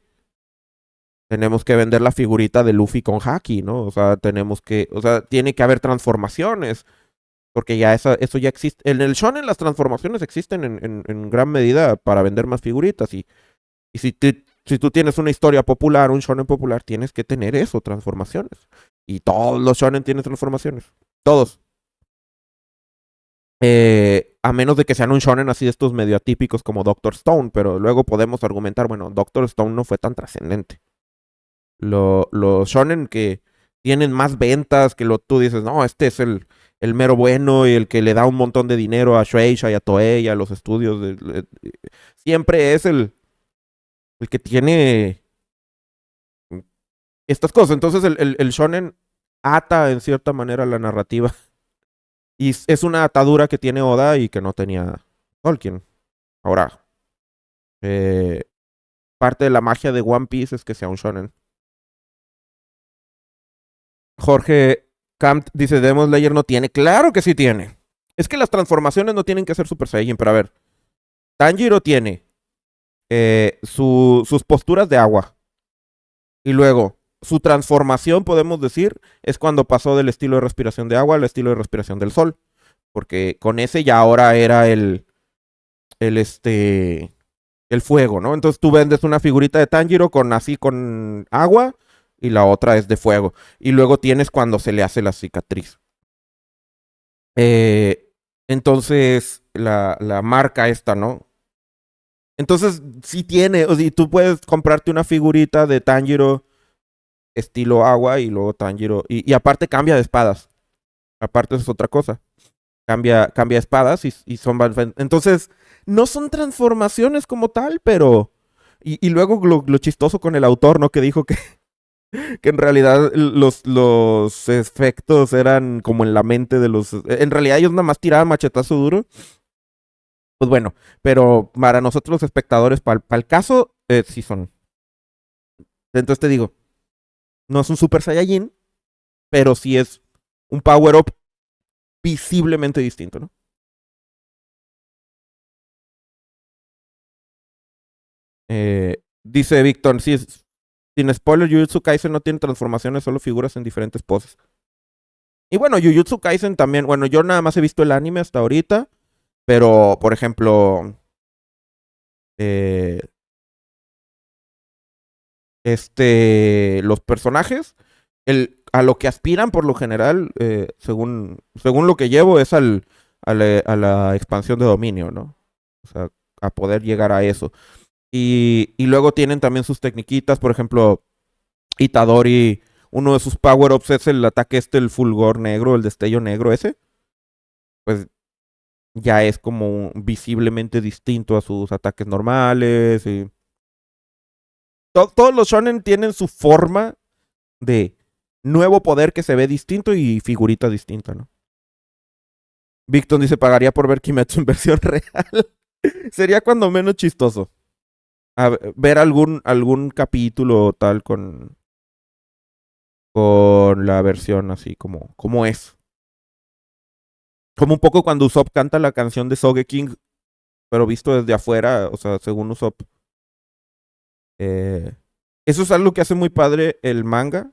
tenemos que vender la figurita de Luffy con haki, ¿no? O sea, o sea, tiene que haber transformaciones, porque ya eso ya existe. En el shonen las transformaciones existen en gran medida para vender más figuritas y si tú tienes una historia popular, un shonen popular, tienes que tener eso, transformaciones. Y todos los shonen tienen transformaciones. Todos. A menos de que sean un shonen así de estos medio atípicos como Doctor Stone, pero luego podemos argumentar, bueno, Doctor Stone no fue tan trascendente. Los shonen que tienen más ventas, que tú dices, no, este es el mero bueno y el que le da un montón de dinero a Shueisha y a Toei y a los estudios. Siempre es el que tiene estas cosas. Entonces el shonen ata en cierta manera la narrativa. Y es una atadura que tiene Oda y que no tenía Tolkien. Ahora, eh, parte de la magia de One Piece es que sea un shonen. Jorge Camp dice, Demon Slayer no tiene. Claro que sí tiene. Es que las transformaciones no tienen que ser Super Saiyan, pero a ver. Tanjiro tiene sus posturas de agua. Y luego su transformación, podemos decir, es cuando pasó del estilo de respiración de agua al estilo de respiración del sol. Porque con ese ya ahora era el este, el fuego, ¿no? Entonces tú vendes una figurita de Tanjiro con así con agua y la otra es de fuego. Y luego tienes cuando se le hace la cicatriz. Eh, entonces, la marca esta, ¿no? Entonces, sí tiene, o sea, tú puedes comprarte una figurita de Tanjiro estilo agua y luego Tanjiro. Y aparte cambia de espadas. Aparte eso es otra cosa. Cambia espadas y son... Entonces, no son transformaciones como tal, pero... Y luego lo chistoso con el autor, ¿no? Que dijo que en realidad los efectos eran como en la mente de los... En realidad ellos nada más tiraban machetazo duro. Pues bueno, pero para nosotros los espectadores, para el caso, sí son. Entonces te digo, no es un Super Saiyajin, pero sí es un power-up visiblemente distinto, ¿no? Dice Víctor, sí, sin spoiler, Jujutsu Kaisen no tiene transformaciones, solo figuras en diferentes poses. Y bueno, Jujutsu Kaisen también, bueno, yo nada más he visto el anime hasta ahorita, pero por ejemplo, eh, los personajes, a lo que aspiran por lo general, según lo que llevo, es a la expansión de dominio, ¿no? O sea, a poder llegar a eso. Y luego tienen también sus tecniquitas, por ejemplo, Itadori, uno de sus power-ups es el ataque el fulgor negro, el destello negro ese. Pues ya es como visiblemente distinto a sus ataques normales. Y... todos los shonen tienen su forma de nuevo poder que se ve distinto y figurita distinta, ¿no? Victor dice, pagaría por ver Kimetsu en versión real. Sería cuando menos chistoso. Ver algún capítulo tal con la versión así como es. Como un poco cuando Usopp canta la canción de Sogeking, pero visto desde afuera, o sea, según Usopp. Eh, eso es algo que hace muy padre el manga.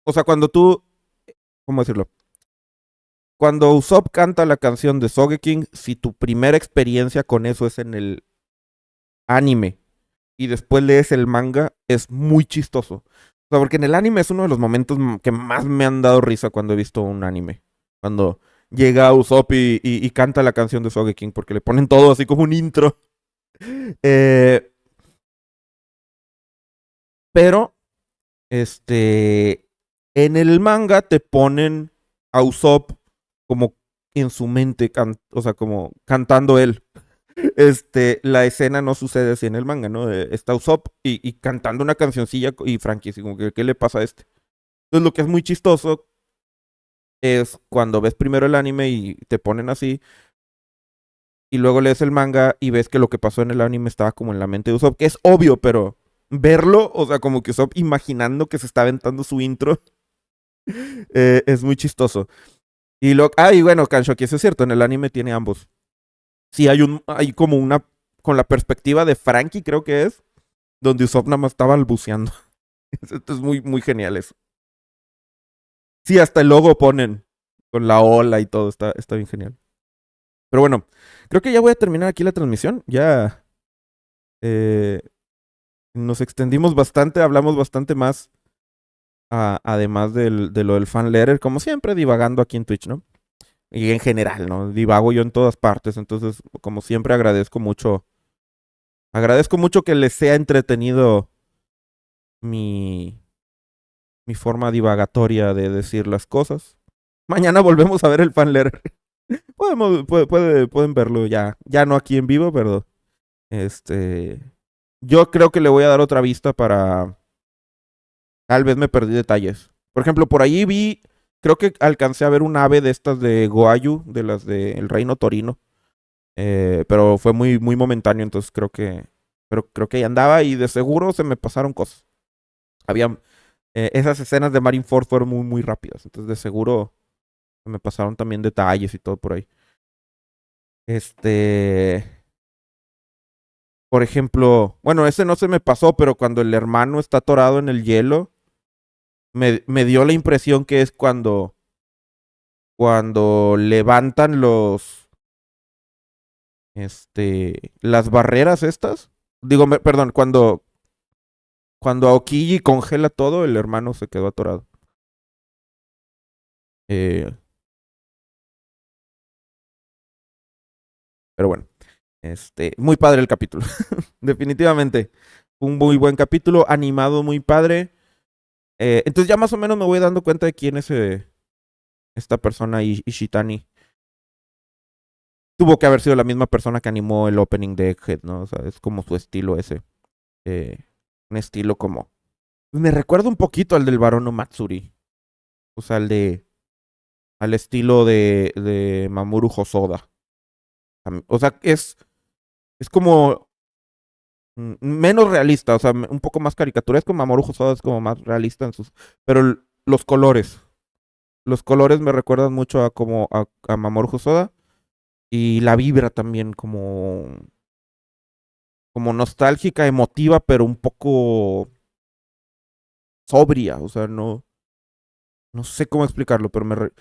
O sea, cuando tú, ¿cómo decirlo? Cuando Usopp canta la canción de Sogeking, si tu primera experiencia con eso es en el anime y después lees el manga, es muy chistoso. O sea, porque en el anime es uno de los momentos que más me han dado risa cuando he visto un anime. Cuando llega Usopp y canta la canción de Sogeking, porque le ponen todo así como un intro. Eh, pero, en el manga te ponen a Usopp como en su mente, o sea, como cantando él. La escena no sucede así en el manga, ¿no? Está Usopp y cantando una cancioncilla y Frankie, así como que, ¿qué le pasa a este? Entonces lo que es muy chistoso es cuando ves primero el anime y te ponen así, y luego lees el manga y ves que lo que pasó en el anime estaba como en la mente de Usopp, que es obvio, pero verlo, o sea, como que Usopp imaginando que se está aventando su intro, es muy chistoso. Y bueno, Kanshoki, eso es cierto, en el anime tiene ambos. Sí, hay como una, con la perspectiva de Frankie, creo que es, donde Usopp nada más estaba balbuceando. Esto es muy, muy genial eso. Sí, hasta el logo ponen con la ola y todo, está bien genial. Pero bueno, creo que ya voy a terminar aquí la transmisión. Ya eh, nos extendimos bastante, hablamos bastante más, además de lo del fan letter, como siempre, divagando aquí en Twitch, ¿no? Y en general, ¿no? Divago yo en todas partes, entonces, como siempre, agradezco mucho que les sea entretenido mi, mi forma divagatoria de decir las cosas. Mañana volvemos a ver el fan letter. Pueden verlo ya no aquí en vivo, pero este, yo creo que le voy a dar otra vista para, tal vez me perdí detalles. Por ejemplo, por ahí creo que alcancé a ver un ave de estas de Goayu, de las del Reino Torino, pero fue muy, muy momentáneo, entonces creo que ahí andaba y de seguro se me pasaron cosas. Había, esas escenas de Marineford fueron muy, muy rápidas, entonces de seguro se me pasaron también detalles y todo por ahí. Este, por ejemplo, bueno, ese no se me pasó, pero cuando el hermano está atorado en el hielo me dio la impresión que es cuando levantan las barreras estas. Digo, perdón, cuando Aokiji congela todo, el hermano se quedó atorado. Eh, pero bueno, muy padre el capítulo. Definitivamente. Un muy buen capítulo, animado muy padre. Entonces ya más o menos me voy dando cuenta de quién es esta persona, Ishitani. Tuvo que haber sido la misma persona que animó el opening de Egghead, ¿no? O sea, es como su estilo ese. Un estilo como... Me recuerda un poquito al del Barono Matsuri. O sea, al estilo de Mamoru Hosoda. O sea, es como menos realista, o sea, un poco más caricaturesco. Mamoru Hosoda es como más realista en sus... Pero los colores me recuerdan mucho a Mamoru Hosoda. Y la vibra también como nostálgica, emotiva, pero un poco sobria. O sea, no sé cómo explicarlo, pero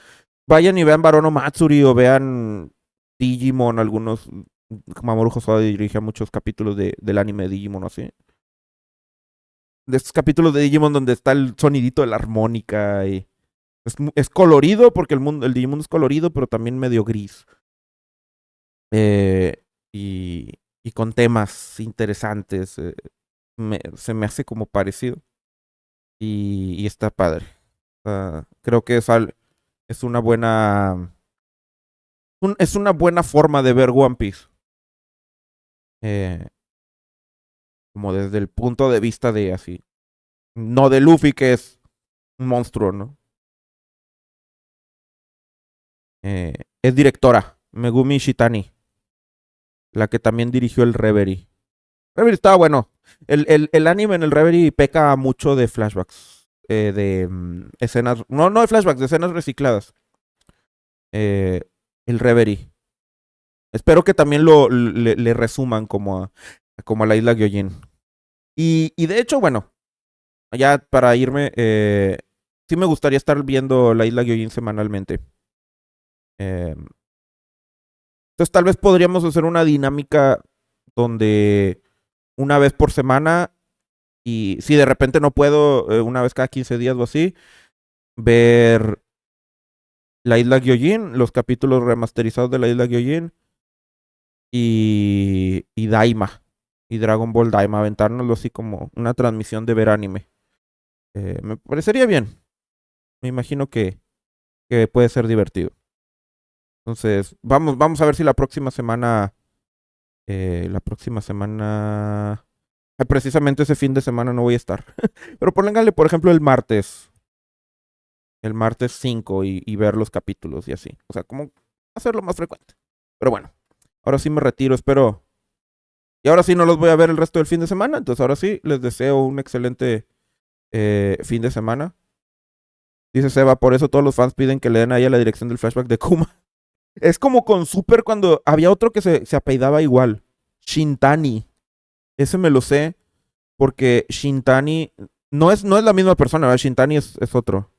vayan y vean Barono Matsuri o vean Digimon, algunos. Mamoru Hosoda dirige muchos capítulos del anime de Digimon, así. De estos capítulos de Digimon donde está el sonidito de la armónica y es colorido porque el Digimon es colorido, pero también medio gris. Eh, y con temas interesantes. Se me hace como parecido. Y está padre. Creo que es una buena. Es una buena forma de ver One Piece. Eh, como desde el punto de vista de así. No de Luffy, que es un monstruo, ¿no? Eh, es directora, Megumi Shitani, la que también dirigió el Reverie. Reverie estaba bueno. El anime en el Reverie peca mucho de flashbacks. De escenas. No de flashbacks, de escenas recicladas. Eh, el Reverie. Espero que también le resuman como a la isla Gyojin. Y de hecho, bueno, ya para irme, sí me gustaría estar viendo la isla Gyojin semanalmente. Eh, entonces tal vez podríamos hacer una dinámica donde una vez por semana y si de repente no puedo, una vez cada 15 días o así, ver la isla Gyojin, los capítulos remasterizados de la isla Gyojin y Daima y Dragon Ball Daima, aventárnoslo así como una transmisión de ver anime. Me parecería bien. Me imagino que puede ser divertido. Entonces, vamos a ver si la próxima semana, precisamente ese fin de semana no voy a estar. Pero pónganle, por ejemplo, el martes 5 y ver los capítulos y así. O sea, como hacerlo más frecuente. Pero bueno, ahora sí me retiro, espero. Y ahora sí no los voy a ver el resto del fin de semana. Entonces, ahora sí, les deseo un excelente fin de semana. Dice Seba, por eso todos los fans piden que le den ahí a la dirección del flashback de Kuma. Es como con Super cuando había otro que se apellidaba igual. Shintani. Ese me lo sé porque Shintani no es la misma persona, ¿verdad? Shintani es otro.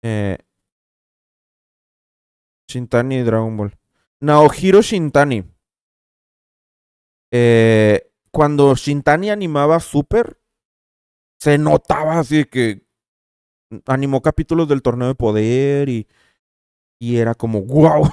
Eh, Shintani y Dragon Ball. Naohiro Shintani. Cuando Shintani animaba Super, se notaba así que animó capítulos del Torneo de Poder y era como, wow.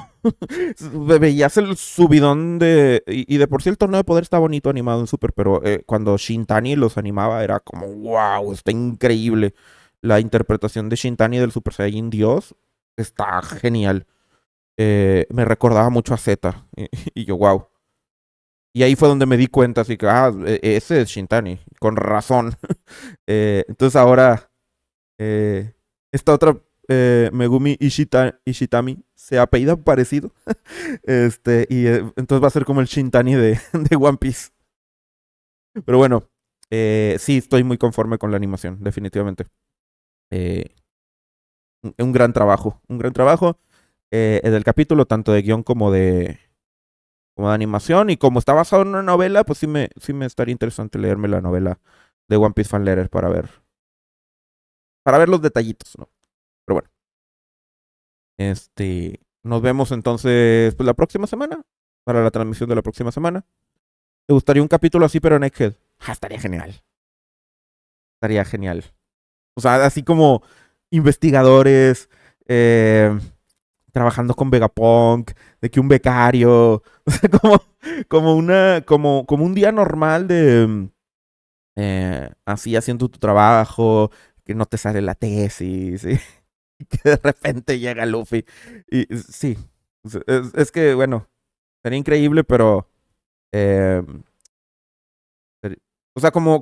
Veías el subidón y de por sí el Torneo de Poder está bonito animado en Super, pero cuando Shintani los animaba era como, wow, está increíble. La interpretación de Shintani del Super Saiyajin Dios está genial. Me recordaba mucho a Z. Y yo, wow. Y ahí fue donde me di cuenta, así que, ese es Shintani, con razón. Entonces ahora, esta otra Megumi Ishitami se apellida parecido. Y entonces va a ser como el Shintani de One Piece. Pero bueno, sí, estoy muy conforme con la animación, definitivamente. Eh, un gran trabajo, un gran trabajo. Del capítulo, tanto de guión como de animación. Y como está basado en una novela, pues sí me estaría interesante leerme la novela de One Piece Fan Letter para ver para ver los detallitos, ¿no? Pero bueno, nos vemos entonces pues, la próxima semana, para la transmisión de la próxima semana. ¿Te gustaría un capítulo así, pero en Egghead? Estaría genial. Estaría genial. O sea, así como investigadores, trabajando con Vegapunk, de que un becario, o sea, como un día normal de así haciendo tu trabajo, que no te sale la tesis, ¿sí? Y que de repente llega Luffy. Y sí, es que, bueno, sería increíble, pero eh, o sea, como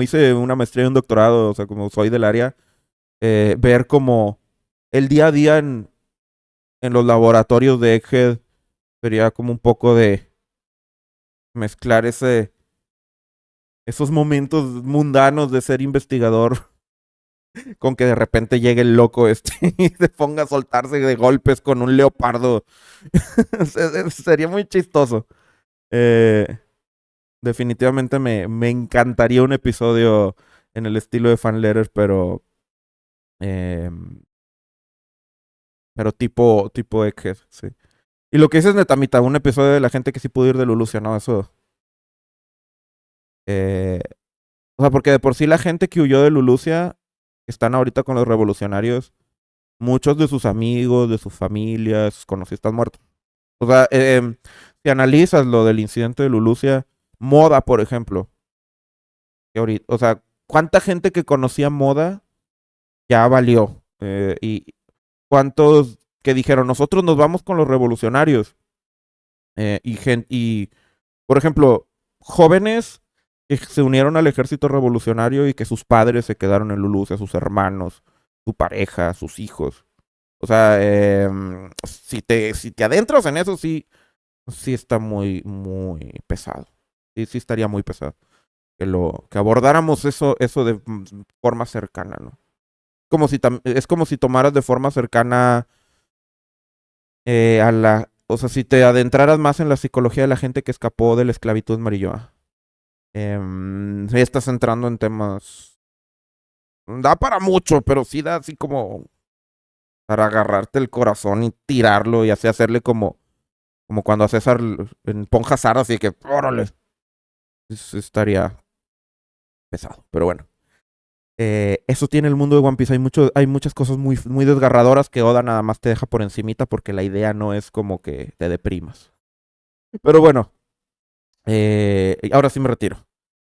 hice una maestría y un doctorado, o sea, como soy del área, ver como el día a día en los laboratorios de Egghead sería como un poco de mezclar esos momentos mundanos de ser investigador con que de repente llegue el loco y se ponga a soltarse de golpes con un leopardo. Sería muy chistoso. Eh, definitivamente me encantaría un episodio en el estilo de Fan Letters, eh, pero tipo Egghead, sí. Y lo que dices, Netamita, un episodio de la gente que sí pudo ir de Lulucia, ¿no? Eso. eh, o sea, porque de por sí la gente que huyó de Lulucia están ahorita con los revolucionarios. Muchos de sus amigos, de sus familias, sus conocidos están muertos. O sea, si analizas lo del incidente de Lulucia, Moda, por ejemplo, que ahorita, o sea, ¿cuánta gente que conocía Moda ya valió? Y cuántos que dijeron, nosotros nos vamos con los revolucionarios. Y, por ejemplo, jóvenes que se unieron al ejército revolucionario y que sus padres se quedaron en Lulucia, sus hermanos, su pareja, sus hijos. O sea, si te adentras en eso, sí está muy pesado. Sí estaría muy pesado. Que abordáramos eso de forma cercana, ¿no? Es como si tomaras de forma cercana o sea, si te adentraras más en la psicología de la gente que escapó de la esclavitud en Marilloa. Ya estás entrando en temas. Da para mucho, pero sí da así como para agarrarte el corazón y tirarlo y así hacerle como cuando a César en Ponja Sara, así que, órale. Estaría pesado, pero bueno. Eso tiene el mundo de One Piece. Hay muchas cosas muy desgarradoras que Oda nada más te deja por encimita porque la idea no es como que te deprimas. Pero bueno, ahora sí me retiro.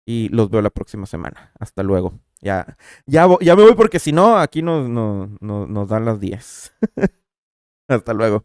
Y los veo la próxima semana. Hasta luego. Ya me voy porque si no, aquí nos dan las 10. Hasta luego.